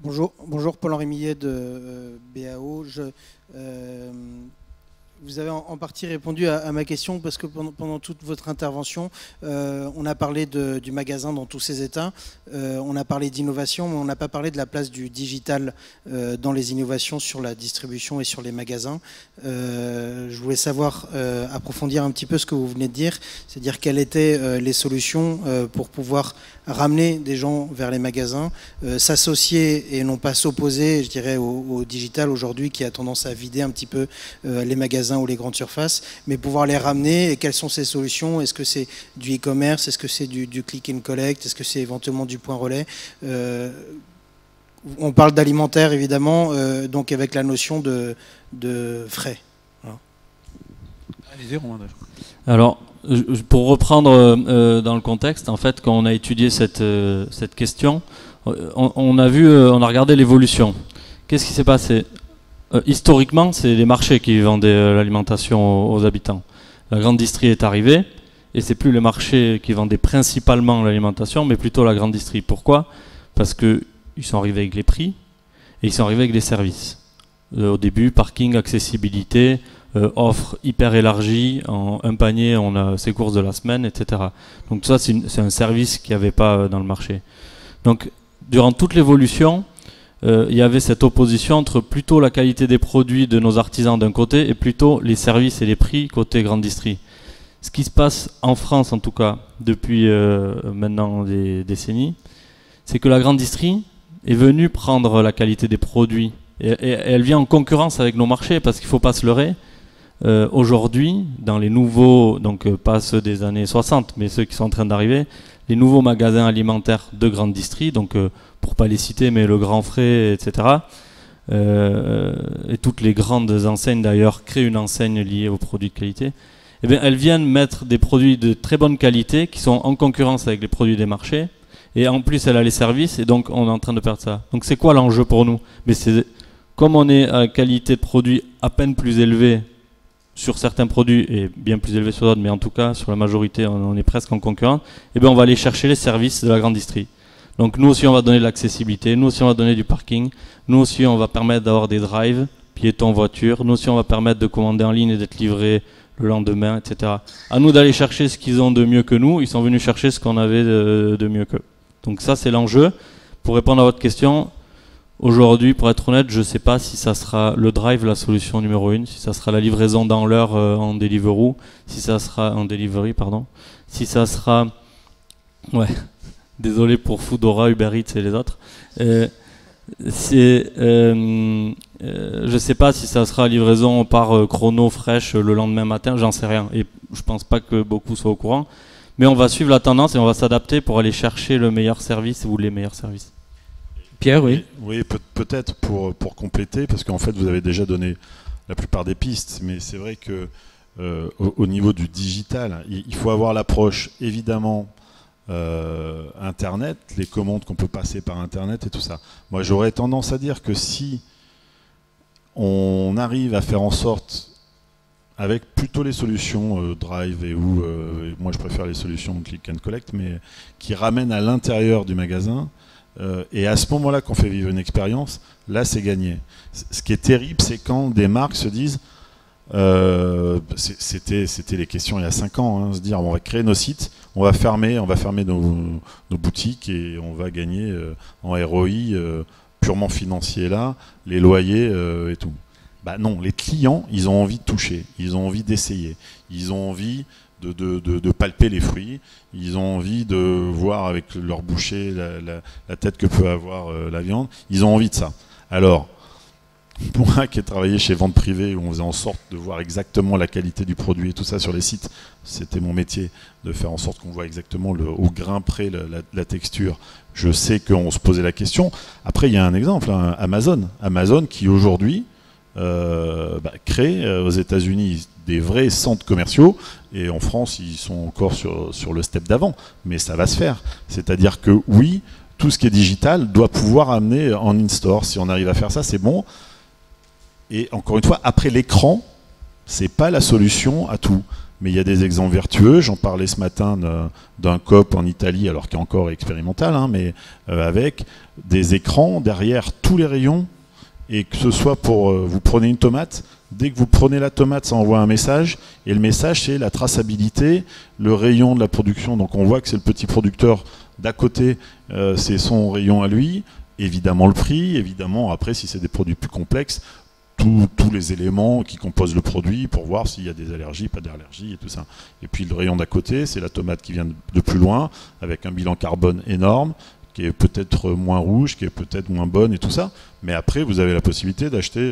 Bonjour, Paul-Henri Millet de BAO. Vous avez en partie répondu à ma question, parce que pendant toute votre intervention, on a parlé du magasin dans tous ses états, on a parlé d'innovation, mais on n'a pas parlé de la place du digital dans les innovations sur la distribution et sur les magasins. Je voulais savoir, approfondir un petit peu ce que vous venez de dire, c'est-à-dire quelles étaient les solutions pour pouvoir ramener des gens vers les magasins, s'associer et non pas s'opposer, je dirais, au digital aujourd'hui qui a tendance à vider un petit peu les magasins ou les grandes surfaces, mais pouvoir les ramener. Et quelles sont ces solutions? Est-ce que c'est du e-commerce? Est-ce que c'est du click and collect? Est-ce que c'est éventuellement du point relais? On parle d'alimentaire évidemment, donc avec la notion de frais. Voilà. Allez-y, Romain. Alors, pour reprendre dans le contexte, en fait, quand on a étudié cette question, on a regardé l'évolution. Qu'est-ce qui s'est passé? Historiquement, c'est les marchés qui vendaient l'alimentation aux habitants. La grande distrie est arrivée, et c'est plus les marchés qui vendaient principalement l'alimentation, mais plutôt la grande distrie. Pourquoi? Parce qu'ils sont arrivés avec les prix, et ils sont arrivés avec les services. Au début, parking, accessibilité, offre hyper élargie, en un panier, on a ses courses de la semaine, etc. Donc ça, c'est un service qu'il n'y avait pas dans le marché. Donc, durant toute l'évolution, il y avait cette opposition entre plutôt la qualité des produits de nos artisans d'un côté et plutôt les services et les prix côté grande distrie. Ce qui se passe en France, en tout cas, depuis maintenant des décennies, c'est que la grande distrie est venue prendre la qualité des produits et elle vient en concurrence avec nos marchés, parce qu'il ne faut pas se leurrer. Aujourd'hui, dans les nouveaux, donc pas ceux des années 60, mais ceux qui sont en train d'arriver, les nouveaux magasins alimentaires de grande distrie, donc pour pas les citer, mais le Grand Frais, etc., et toutes les grandes enseignes d'ailleurs créent une enseigne liée aux produits de qualité, eh bien, elles viennent mettre des produits de très bonne qualité qui sont en concurrence avec les produits des marchés, et en plus elle a les services, et donc on est en train de perdre ça. Donc c'est quoi l'enjeu pour nous? Mais c'est, comme on est à qualité de produit à peine plus élevée sur certains produits et bien plus élevée sur d'autres, mais en tout cas sur la majorité on est presque en concurrence, eh bien on va aller chercher les services de la grande distrie. Donc nous aussi on va donner de l'accessibilité, nous aussi on va donner du parking, nous aussi on va permettre d'avoir des drives, piétons, voitures, nous aussi on va permettre de commander en ligne et d'être livré le lendemain, etc. À nous d'aller chercher ce qu'ils ont de mieux que nous, ils sont venus chercher ce qu'on avait de mieux qu'eux. Donc ça c'est l'enjeu. Pour répondre à votre question, aujourd'hui, pour être honnête, je ne sais pas si ça sera le drive la solution numéro 1, si ça sera la livraison dans l'heure en Deliveroo, si ça sera en delivery, pardon, si ça sera, ouais, désolé pour Foodora, Uber Eats et les autres. Je ne sais pas si ça sera livraison par chrono fraîche le lendemain matin, j'en sais rien. Et je pense pas que beaucoup soient au courant. Mais on va suivre la tendance et on va s'adapter pour aller chercher le meilleur service ou les meilleurs services. Pierre, oui. Oui, peut-être pour compléter, parce qu'en fait vous avez déjà donné la plupart des pistes, mais c'est vrai que au niveau du digital, il faut avoir l'approche évidemment Internet, les commandes qu'on peut passer par Internet et tout ça. Moi j'aurais tendance à dire que si on arrive à faire en sorte, avec plutôt les solutions Drive et ou moi je préfère les solutions Click and Collect, mais qui ramènent à l'intérieur du magasin, et à ce moment-là qu'on fait vivre une expérience, là c'est gagné. Ce qui est terrible, c'est quand des marques se disent, c'était les questions il y a 5 ans, hein, se dire on va créer nos sites, on va fermer nos boutiques et on va gagner en ROI purement financier là, les loyers et tout. Bah non, les clients, ils ont envie de toucher, ils ont envie d'essayer, ils ont envie de palper les fruits, ils ont envie de voir avec leur boucher la tête que peut avoir la viande, ils ont envie de ça. Alors, moi qui ai travaillé chez Vente Privée, où on faisait en sorte de voir exactement la qualité du produit et tout ça sur les sites, c'était mon métier, de faire en sorte qu'on voit exactement au grain près la texture. Je sais qu'on se posait la question. Après, il y a un exemple, hein, Amazon qui aujourd'hui crée aux États-Unis des vrais centres commerciaux, et en France ils sont encore sur le step d'avant, mais ça va se faire. C'est-à-dire que oui, tout ce qui est digital doit pouvoir amener en in-store. Si on arrive à faire ça, c'est bon. Et encore une fois, après l'écran, c'est pas la solution à tout. Mais il y a des exemples vertueux. J'en parlais ce matin d'un COP en Italie, alors qu'il est encore expérimental, hein, mais avec des écrans derrière tous les rayons. Et que ce soit pour, vous prenez une tomate, dès que vous prenez la tomate, ça envoie un message, et le message c'est la traçabilité, le rayon de la production, donc on voit que c'est le petit producteur d'à côté, c'est son rayon à lui, évidemment le prix, évidemment après si c'est des produits plus complexes, tous les éléments qui composent le produit pour voir s'il y a des allergies, pas d'allergies et tout ça. Et puis le rayon d'à côté, c'est la tomate qui vient de plus loin, avec un bilan carbone énorme, qui est peut-être moins rouge, qui est peut-être moins bonne et tout ça. Mais après, vous avez la possibilité d'acheter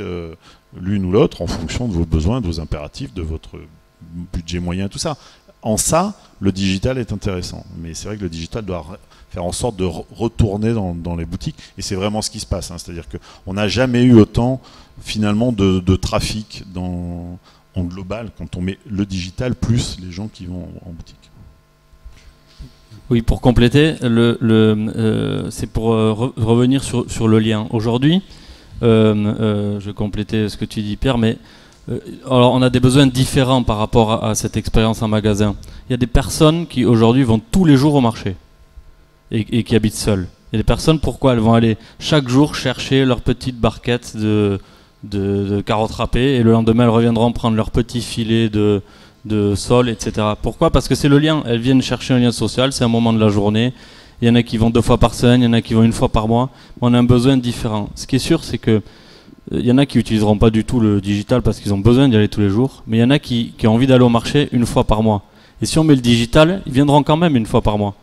l'une ou l'autre en fonction de vos besoins, de vos impératifs, de votre budget moyen, tout ça. En ça, le digital est intéressant. Mais c'est vrai que le digital doit faire en sorte de retourner dans les boutiques. Et c'est vraiment ce qui se passe. Hein. C'est-à-dire qu'on n'a jamais eu autant, finalement, de trafic en global quand on met le digital plus les gens qui vont en boutique. Oui, pour compléter, c'est pour revenir sur le lien. Aujourd'hui, je vais compléter ce que tu dis, Pierre, mais alors on a des besoins différents par rapport à cette expérience en magasin. Il y a des personnes qui aujourd'hui vont tous les jours au marché et qui habitent seules. Il y a des personnes, pourquoi elles vont aller chaque jour chercher leur petite barquette de carottes râpées et le lendemain elles reviendront prendre leur petit filet de sol, etc. Pourquoi? Parce que c'est le lien. Elles viennent chercher un lien social, c'est un moment de la journée. Il y en a qui vont 2 fois par semaine, il y en a qui vont 1 fois par mois. On a un besoin différent. Ce qui est sûr, c'est que il y en a qui n'utiliseront pas du tout le digital parce qu'ils ont besoin d'y aller tous les jours. Mais il y en a qui ont envie d'aller au marché 1 fois par mois. Et si on met le digital, ils viendront quand même 1 fois par mois.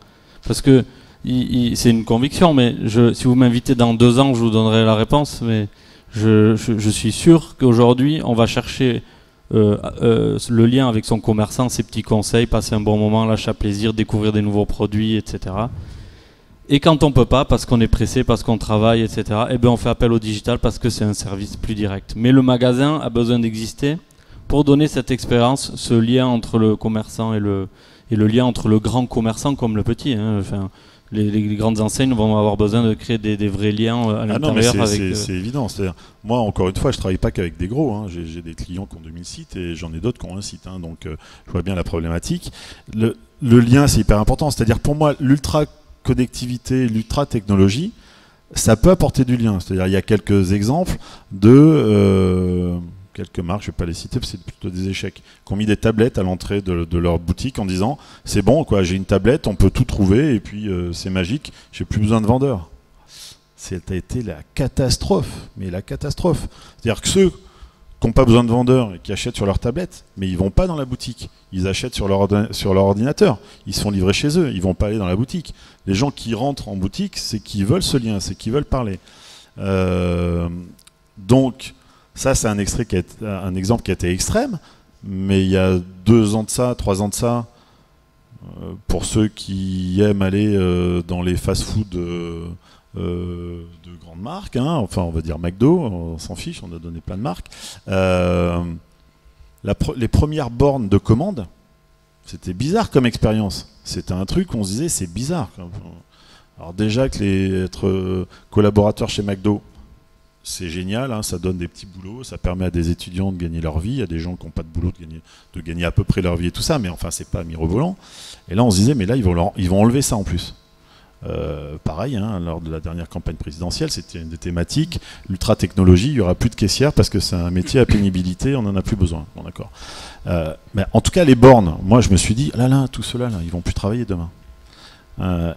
Parce que c'est une conviction, mais si vous m'invitez dans 2 ans, je vous donnerai la réponse. Mais je suis sûr qu'aujourd'hui, on va chercher le lien avec son commerçant, ses petits conseils, passer un bon moment, l'achat plaisir, découvrir des nouveaux produits, etc. Et quand on peut pas, parce qu'on est pressé, parce qu'on travaille, etc., eh ben on fait appel au digital parce que c'est un service plus direct. Mais le magasin a besoin d'exister pour donner cette expérience, ce lien entre le commerçant et le lien entre le grand commerçant comme le petit. Hein. Enfin, les grandes enseignes vont avoir besoin de créer des vrais liens à l'intérieur. C'est évident. C'est-à-dire, moi, encore une fois, je travaille pas qu'avec des gros. Hein. J'ai des clients qui ont 2000 sites et j'en ai d'autres qui ont un site. Hein. Donc, je vois bien la problématique. Le lien, c'est hyper important. C'est-à-dire, pour moi, l'ultra-connectivité, l'ultra-technologie, ça peut apporter du lien. C'est-à-dire, il y a quelques exemples de... quelques marques, je ne vais pas les citer, parce que c'est plutôt des échecs, qui ont mis des tablettes à l'entrée de leur boutique en disant c'est bon, quoi, j'ai une tablette, on peut tout trouver, et puis c'est magique, j'ai plus besoin de vendeurs. Ça a été la catastrophe, mais la catastrophe. C'est-à-dire que ceux qui n'ont pas besoin de vendeurs et qui achètent sur leur tablette, mais ils ne vont pas dans la boutique, ils achètent sur leur ordinateur, ils sont livrés chez eux, ils ne vont pas aller dans la boutique. Les gens qui rentrent en boutique, c'est qu'ils veulent ce lien, c'est qu'ils veulent parler. Donc, ça, c'est un exemple qui a été extrême, mais il y a 2 ans de ça, 3 ans de ça, pour ceux qui aiment aller dans les fast-food de grandes marques, hein, enfin on va dire McDo, on s'en fiche, on a donné plein de marques, les premières bornes de commande, c'était bizarre comme expérience. C'était un truc où on se disait c'est bizarre. Alors déjà que être collaborateur chez McDo, c'est génial, hein, ça donne des petits boulots, ça permet à des étudiants de gagner leur vie, à des gens qui n'ont pas de boulot de gagner à peu près leur vie et tout ça, mais enfin c'est pas mirobolant. Et là on se disait mais là ils vont enlever ça en plus. Pareil, hein, lors de la dernière campagne présidentielle, c'était une des thématiques, l'ultra-technologie, il n'y aura plus de caissière parce que c'est un métier à pénibilité, on n'en a plus besoin. Bon d'accord. Mais en tout cas les bornes, moi je me suis dit, là, tout cela, là, ils vont plus travailler demain.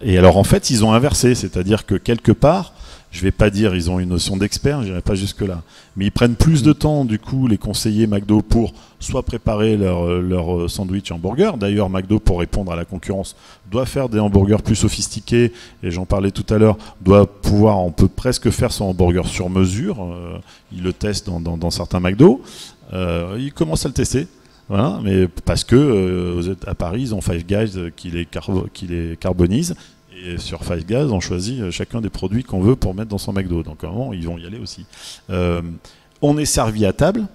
Et alors en fait ils ont inversé, c'est-à-dire que quelque part, je ne vais pas dire ils ont une notion d'expert, je n'irai pas jusque-là. Mais ils prennent plus de temps, du coup, les conseillers McDo, pour soit préparer leur sandwich hamburger. D'ailleurs, McDo, pour répondre à la concurrence, doit faire des hamburgers plus sophistiqués. Et j'en parlais tout à l'heure, on peut presque faire son hamburger sur mesure. Ils le testent dans certains McDo. Ils commencent à le tester. Voilà, mais parce que à Paris, ils ont Five Guys qui les carbonise. Et sur Five Guys, on choisit chacun des produits qu'on veut pour mettre dans son McDo. Donc à un moment, ils vont y aller aussi. On est servi à table.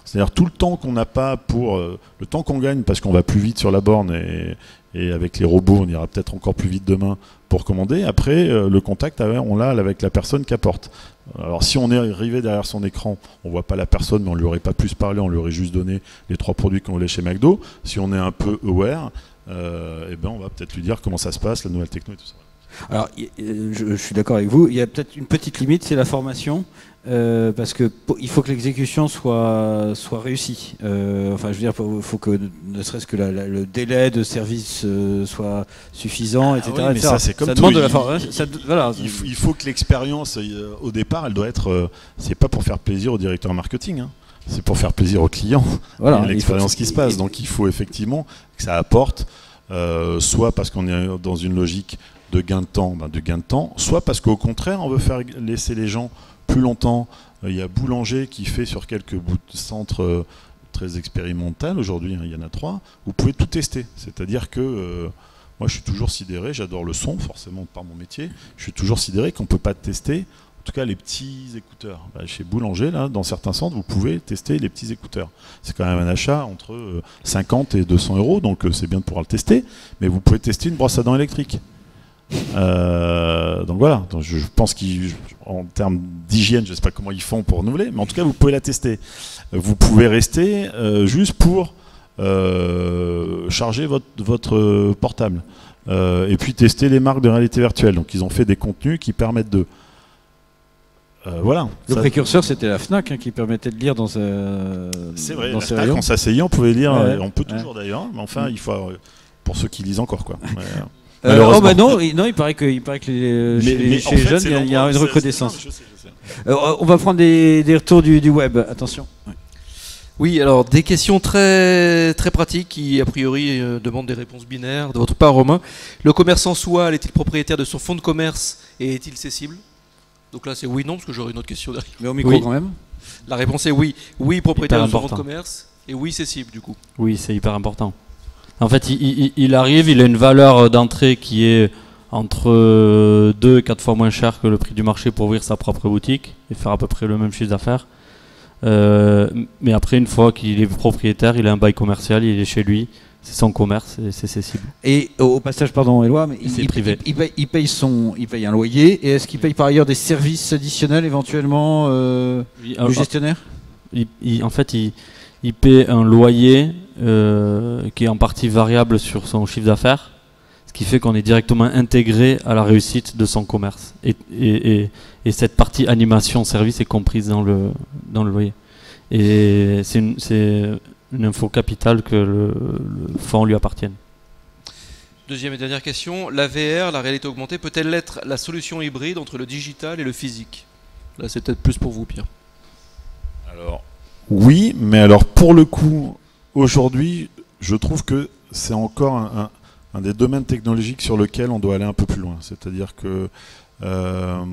C'est-à-dire tout le temps qu'on n'a pas le temps qu'on gagne parce qu'on va plus vite sur la borne et avec les robots, on ira peut-être encore plus vite demain pour commander. Après, le contact, on l'a avec la personne qui apporte. Alors si on est arrivé derrière son écran, on voit pas la personne, mais on lui aurait pas plus parlé, on lui aurait juste donné les 3 produits qu'on voulait chez McDo. Si on est un peu aware, on va peut-être lui dire comment ça se passe, la nouvelle techno et tout ça. Alors, je suis d'accord avec vous. Il y a peut-être une petite limite, c'est la formation, parce que il faut que l'exécution soit réussie. Enfin, je veux dire, il faut que ne serait-ce que le délai de service soit suffisant, etc. Oui, mais ça, c'est comme ça tout. demande de la formation. Voilà. Il faut que l'expérience, au départ, elle doit être. C'est pas pour faire plaisir au directeur marketing. Hein. C'est pour faire plaisir aux clients. Voilà, l'expérience qui se passe. Donc, il faut effectivement que ça apporte, soit parce qu'on est dans une logique de gain de temps, soit parce qu'au contraire, on veut faire laisser les gens plus longtemps. Il y a Boulanger qui fait sur quelques centres très expérimentaux aujourd'hui, il y en a 3, vous pouvez tout tester. C'est-à-dire que moi je suis toujours sidéré, j'adore le son, forcément par mon métier, je suis toujours sidéré qu'on ne peut pas tester, en tout cas les petits écouteurs. Chez Boulanger, là, dans certains centres, vous pouvez tester les petits écouteurs. C'est quand même un achat entre 50 et 200 €, donc c'est bien de pouvoir le tester, mais vous pouvez tester une brosse à dents électrique. Donc voilà, donc je pense qu'en termes d'hygiène, je ne sais pas comment ils font pour renouveler, mais en tout cas vous pouvez la tester. Vous pouvez rester juste pour charger votre portable et puis tester les marques de réalité virtuelle. Donc ils ont fait des contenus qui permettent de voilà. Le précurseur, c'était la Fnac qui permettait de lire dans ses C'est vrai, la Fnac, en s'asseyant, on pouvait lire, on peut toujours d'ailleurs, mais enfin il faut pour ceux qui lisent encore quoi. Non, il paraît que chez les jeunes, il y a une recrudescence. Je sais. On va prendre des retours du web, attention. Oui, alors des questions très, très pratiques qui, a priori, demandent des réponses binaires. De votre part, Romain, le commerçant Soual est-il propriétaire de son fonds de commerce et est-il cessible? Donc là, c'est oui, non, parce que j'aurais une autre question derrière. Mais au micro quand même. La réponse est oui. Oui, propriétaire de son fonds de commerce et oui, cessible du coup. Oui, c'est hyper important. En fait, il arrive, il a une valeur d'entrée qui est entre 2 et 4 fois moins cher que le prix du marché pour ouvrir sa propre boutique et faire à peu près le même chiffre d'affaires. Mais après, une fois qu'il est propriétaire, il a un bail commercial, il est chez lui, c'est son commerce et c'est ses cibles. Et au passage, pardon, Éloi, mais C'est privé. il paye un loyer, et est-ce qu'il paye par ailleurs des services additionnels éventuellement du gestionnaire? En fait, il paie un loyer qui est en partie variable sur son chiffre d'affaires, ce qui fait qu'on est directement intégré à la réussite de son commerce. Et cette partie animation-service est comprise dans le loyer. Et c'est une info capitale que le fonds lui appartienne. Deuxième et dernière question, la VR, la réalité augmentée, peut-elle être la solution hybride entre le digital et le physique? Là, c'est peut-être plus pour vous, Pierre. Alors, oui, mais alors pour le coup, aujourd'hui, je trouve que c'est encore un des domaines technologiques sur lequel on doit aller un peu plus loin. C'est-à-dire que là,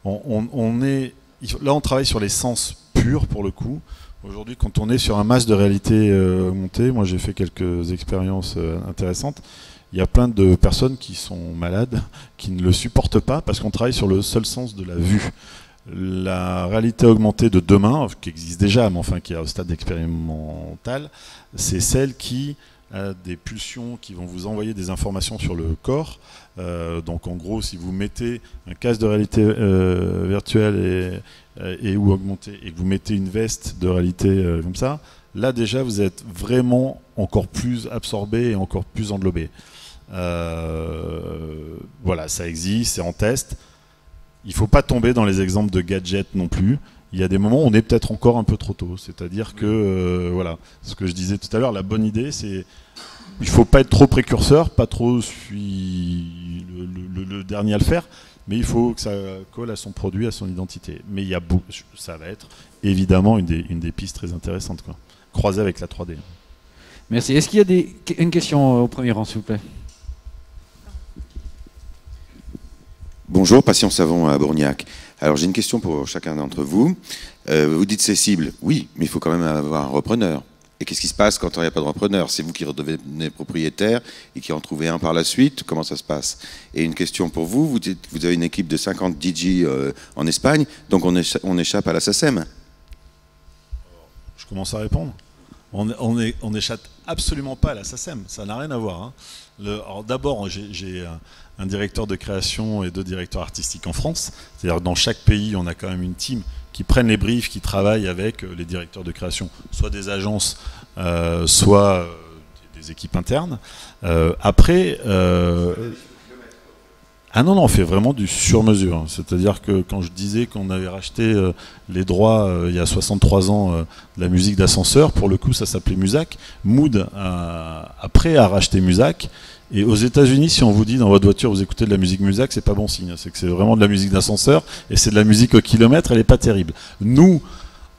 on travaille sur les sens purs pour le coup. Aujourd'hui, quand on est sur un masque de réalité augmentée, moi j'ai fait quelques expériences intéressantes. Il y a plein de personnes qui sont malades, qui ne le supportent pas parce qu'on travaille sur le seul sens de la vue. La réalité augmentée de demain, qui existe déjà, mais enfin qui est au stade expérimental, c'est celle qui a des pulsions qui vont vous envoyer des informations sur le corps. Donc en gros, si vous mettez un casque de réalité virtuelle et ou augmentée et que vous mettez une veste de réalité comme ça, là déjà vous êtes vraiment encore plus absorbé et encore plus englobé. Voilà, ça existe, c'est en test. Il ne faut pas tomber dans les exemples de gadgets non plus. Il y a des moments où on est peut-être encore un peu trop tôt. C'est-à-dire que, voilà, ce que je disais tout à l'heure, la bonne idée, c'est il ne faut pas être trop précurseur, pas trop le dernier à le faire, mais il faut que ça colle à son produit, à son identité. Mais il y a ça va être évidemment une des pistes très intéressantes, quoi. Croisée avec la 3D. Merci. Est-ce qu'il y a une question au premier rang, s'il vous plaît? Bonjour, Patient Savon à Bourgnac. Alors j'ai une question pour chacun d'entre vous. Vous dites c'est cible, oui, mais il faut quand même avoir un repreneur. Et qu'est-ce qui se passe quand il n'y a pas de repreneur? C'est vous qui redevenez propriétaire et qui en trouvez un par la suite? Comment ça se passe? Et une question pour vous, vous dites, vous avez une équipe de 50 DJ en Espagne, donc on échappe à la SACEM. Je commence à répondre. On n'échappe absolument pas à la SACEM, ça n'a rien à voir. Hein. Alors d'abord, j'ai un directeur de création et 2 directeurs artistiques en France. C'est-à-dire que dans chaque pays, on a quand même une team qui prennent les briefs, qui travaillent avec les directeurs de création, soit des agences, soit des équipes internes. Après, ah non, on fait vraiment du sur-mesure. C'est-à-dire que quand je disais qu'on avait racheté les droits il y a 63 ans de la musique d'ascenseur, pour le coup ça s'appelait Musac. Mood après a racheté Musac. Et aux États-Unis, si on vous dit dans votre voiture vous écoutez de la musique Musac, c'est pas bon signe. C'est que c'est vraiment de la musique d'ascenseur et c'est de la musique au kilomètre, elle est pas terrible. Nous,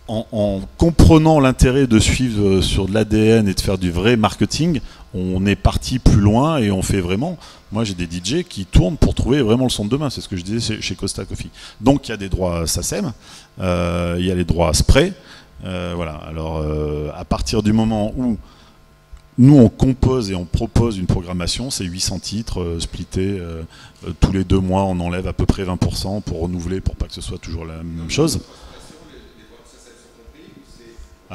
en comprenant l'intérêt de suivre sur de l'ADN et de faire du vrai marketing, on est parti plus loin et on fait vraiment. Moi, j'ai des DJ qui tournent pour trouver vraiment le son de demain. C'est ce que je disais chez Costa Coffee. Donc, il y a des droits SACEM, il y a les droits Spray. Voilà. Alors, à partir du moment où nous, on compose et on propose une programmation, c'est 800 titres splittés. Tous les 2 mois, on enlève à peu près 20% pour renouveler, pour pas que ce soit toujours la même chose.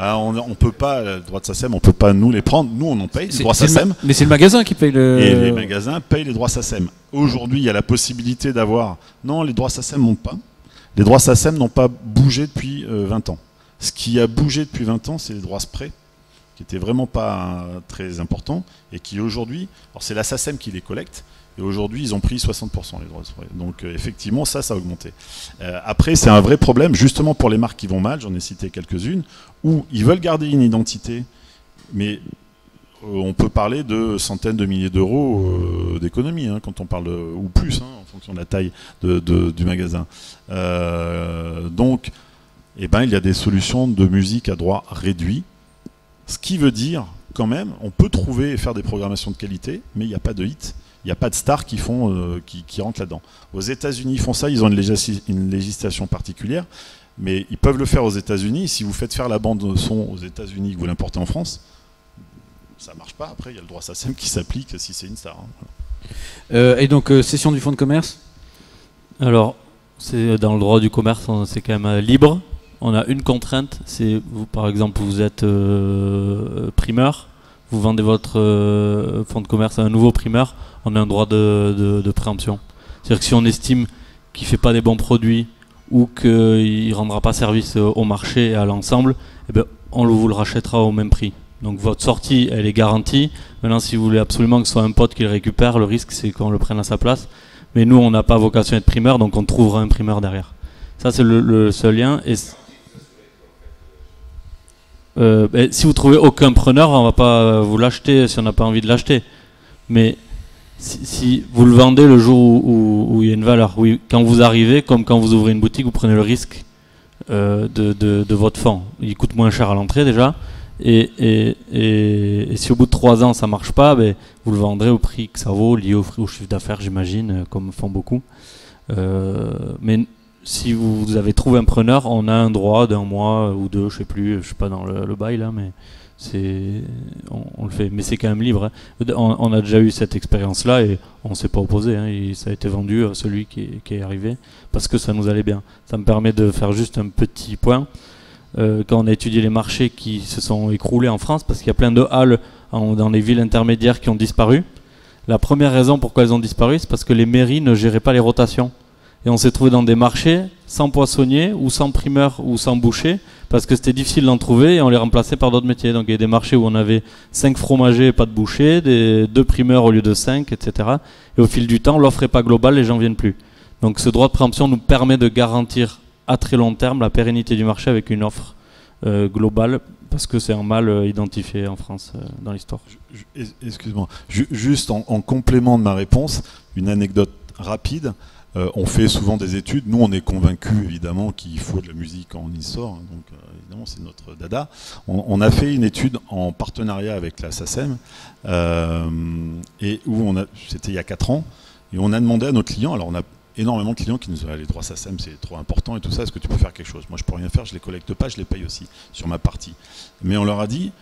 Ah, on peut pas, le droit de SACEM, on peut pas nous les prendre. Nous, on en paye, les droits SACEM. Mais c'est le magasin qui paye le... Et les magasins payent les droits SACEM. Aujourd'hui, il y a la possibilité d'avoir... Non, les droits SACEM montent pas. Les droits SACEM n'ont pas bougé depuis 20 ans. Ce qui a bougé depuis 20 ans, c'est les droits Spray, qui n'étaient vraiment pas très importants, et qui aujourd'hui... Alors, c'est la SACEM qui les collecte, et aujourd'hui, ils ont pris 60% les droits de Spray. Donc, effectivement, ça a augmenté. Après, c'est un vrai problème, justement pour les marques qui vont mal, j'en ai cité quelques-unes, où ils veulent garder une identité, mais on peut parler de centaines de milliers d'euros d'économie, hein, quand on parle ou plus, hein, en fonction de la taille du magasin. Donc, eh ben, il y a des solutions de musique à droit réduit, ce qui veut dire, quand même, on peut trouver et faire des programmations de qualité, mais il n'y a pas de hit. Il n'y a pas de stars qui rentrent là-dedans. Aux États-Unis, ils font ça, ils ont une législation particulière, mais ils peuvent le faire aux États-Unis. Si vous faites faire la bande son aux États-Unis et que vous l'importez en France, ça ne marche pas. Après, il y a le droit SACEM qui s'applique si c'est une star. Hein. Et donc, cession du fonds de commerce? Alors, c'est dans le droit du commerce, c'est quand même libre. On a une contrainte, c'est vous, par exemple, vous êtes primeur, vous vendez votre fonds de commerce à un nouveau primeur, on a un droit de préemption. C'est-à-dire que si on estime qu'il ne fait pas des bons produits ou qu'il ne rendra pas service au marché et à l'ensemble, eh ben, on vous le rachètera au même prix. Donc votre sortie, elle est garantie. Maintenant, si vous voulez absolument que ce soit un pote qui le récupère, le risque, c'est qu'on le prenne à sa place. Mais nous, on n'a pas vocation à être primeur, donc on trouvera un primeur derrière. Ça, c'est le seul lien. Et si vous trouvez aucun preneur, on ne va pas vous l'acheter si on n'a pas envie de l'acheter. Mais si vous le vendez le jour où il y a une valeur, oui, quand vous arrivez, comme quand vous ouvrez une boutique, vous prenez le risque de votre fonds. Il coûte moins cher à l'entrée déjà. Et si au bout de 3 ans ça marche pas, ben, vous le vendrez au prix que ça vaut, lié au chiffre d'affaires, j'imagine, comme font beaucoup. Mais si vous avez trouvé un preneur, on a un droit d'1 mois ou 2, je sais plus, je suis pas dans le bail là, mais on le fait. Mais c'est quand même libre. Hein. On a déjà eu cette expérience là et on s'est pas opposé. Hein, et ça a été vendu à celui qui est arrivé parce que ça nous allait bien. Ça me permet de faire juste un petit point. Quand on a étudié les marchés qui se sont écroulés en France, parce qu'il y a plein de halles dans les villes intermédiaires qui ont disparu. La première raison pourquoi elles ont disparu, c'est parce que les mairies ne géraient pas les rotations. Et on s'est trouvé dans des marchés sans poissonniers, ou sans primeurs, ou sans bouchers, parce que c'était difficile d'en trouver, et on les remplaçait par d'autres métiers. Donc il y a des marchés où on avait 5 fromagers et pas de bouchers, 2 primeurs au lieu de 5, etc. Et au fil du temps, l'offre n'est pas globale, les gens ne viennent plus. Donc ce droit de préemption nous permet de garantir à très long terme la pérennité du marché avec une offre globale, parce que c'est un mal identifié en France dans l'histoire. Excuse-moi, juste en complément de ma réponse, une anecdote rapide. On fait souvent des études. Nous, on est convaincus évidemment qu'il faut de la musique en e-store, hein, donc évidemment c'est notre dada. On a fait une étude en partenariat avec la SACEM, et où c'était il y a 4 ans, et on a demandé à nos clients, alors on a énormément de clients qui nous disent les droits SACEM c'est trop important et tout ça, est-ce que tu peux faire quelque chose? Moi je peux rien faire, je les collecte pas, je les paye aussi sur ma partie. Mais on leur a dit,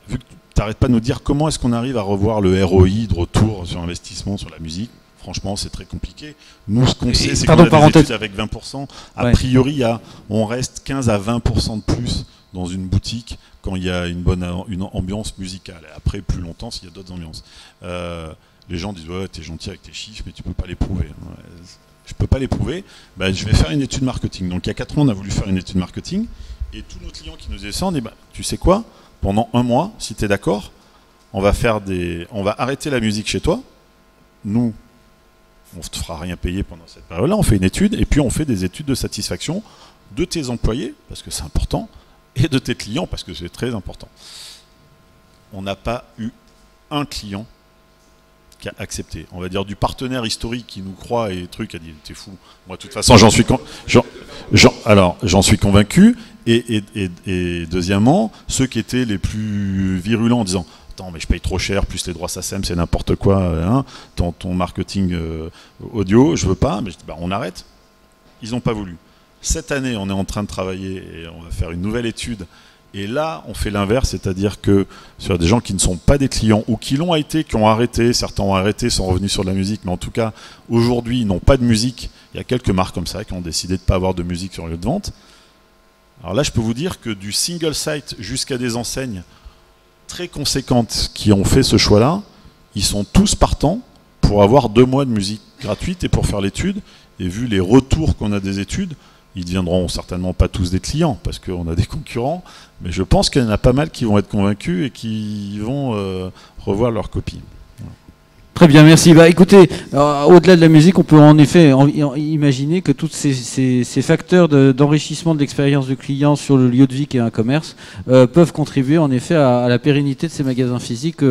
vu que tu n'arrêtes pas de nous dire comment est-ce qu'on arrive à revoir le ROI de retour sur investissement sur la musique, franchement c'est très compliqué. Nous ce qu'on sait c'est qu'on a des études avec 20%, a priori on reste 15 à 20% de plus dans une boutique quand il y a une ambiance musicale. Et après plus longtemps s'il y a d'autres ambiances. Les gens disent ouais t'es gentil avec tes chiffres mais tu peux pas les prouver. Je peux pas les prouver, je vais faire une étude marketing. Donc il y a 4 ans on a voulu faire une étude marketing et tous nos clients qui nous disaient ça, on dit tu sais quoi, pendant 1 mois, si tu es d'accord, on va arrêter la musique chez toi. Nous, on ne te fera rien payer pendant cette période-là, on fait une étude et puis on fait des études de satisfaction de tes employés, parce que c'est important, et de tes clients, parce que c'est très important. On n'a pas eu un client qui a accepté. On va dire du partenaire historique qui nous croit et truc a dit t'es fou. Moi de toute façon j'en suis convaincu. Et deuxièmement, ceux qui étaient les plus virulents en disant attends mais je paye trop cher, plus les droits SACEM c'est n'importe quoi, hein, ton marketing audio, je veux pas, mais on arrête. Ils n'ont pas voulu. Cette année on est en train de travailler et on va faire une nouvelle étude. Et là, on fait l'inverse, c'est-à-dire que sur des gens qui ne sont pas des clients ou qui l'ont été, qui ont arrêté, certains ont arrêté, sont revenus sur de la musique, mais en tout cas, aujourd'hui, ils n'ont pas de musique. Il y a quelques marques comme ça qui ont décidé de ne pas avoir de musique sur le lieu de vente. Alors là, je peux vous dire que du single site jusqu'à des enseignes très conséquentes qui ont fait ce choix-là, ils sont tous partants pour avoir 2 mois de musique gratuite et pour faire l'étude. Et vu les retours qu'on a des études, ils ne deviendront certainement pas tous des clients parce qu'on a des concurrents, mais je pense qu'il y en a pas mal qui vont être convaincus et qui vont revoir leur copie. Très bien, merci. Écoutez, au-delà de la musique, on peut en effet imaginer que tous ces facteurs d'enrichissement de l'expérience du client sur le lieu de vie qui est un commerce peuvent contribuer en effet à la pérennité de ces magasins physiques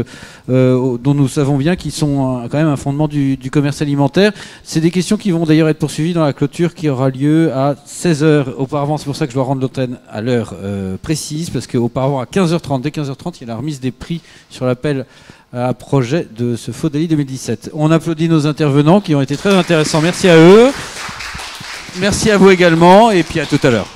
dont nous savons bien qu'ils sont quand même un fondement du commerce alimentaire. C'est des questions qui vont d'ailleurs être poursuivies dans la clôture qui aura lieu à 16h. Auparavant, c'est pour ça que je dois rendre l'antenne à l'heure précise, parce qu'auparavant à 15h30, dès 15h30, il y a la remise des prix sur l'appel à projet de ce Faudali 2017. On applaudit nos intervenants qui ont été très intéressants. Merci à eux. Merci à vous également et puis à tout à l'heure.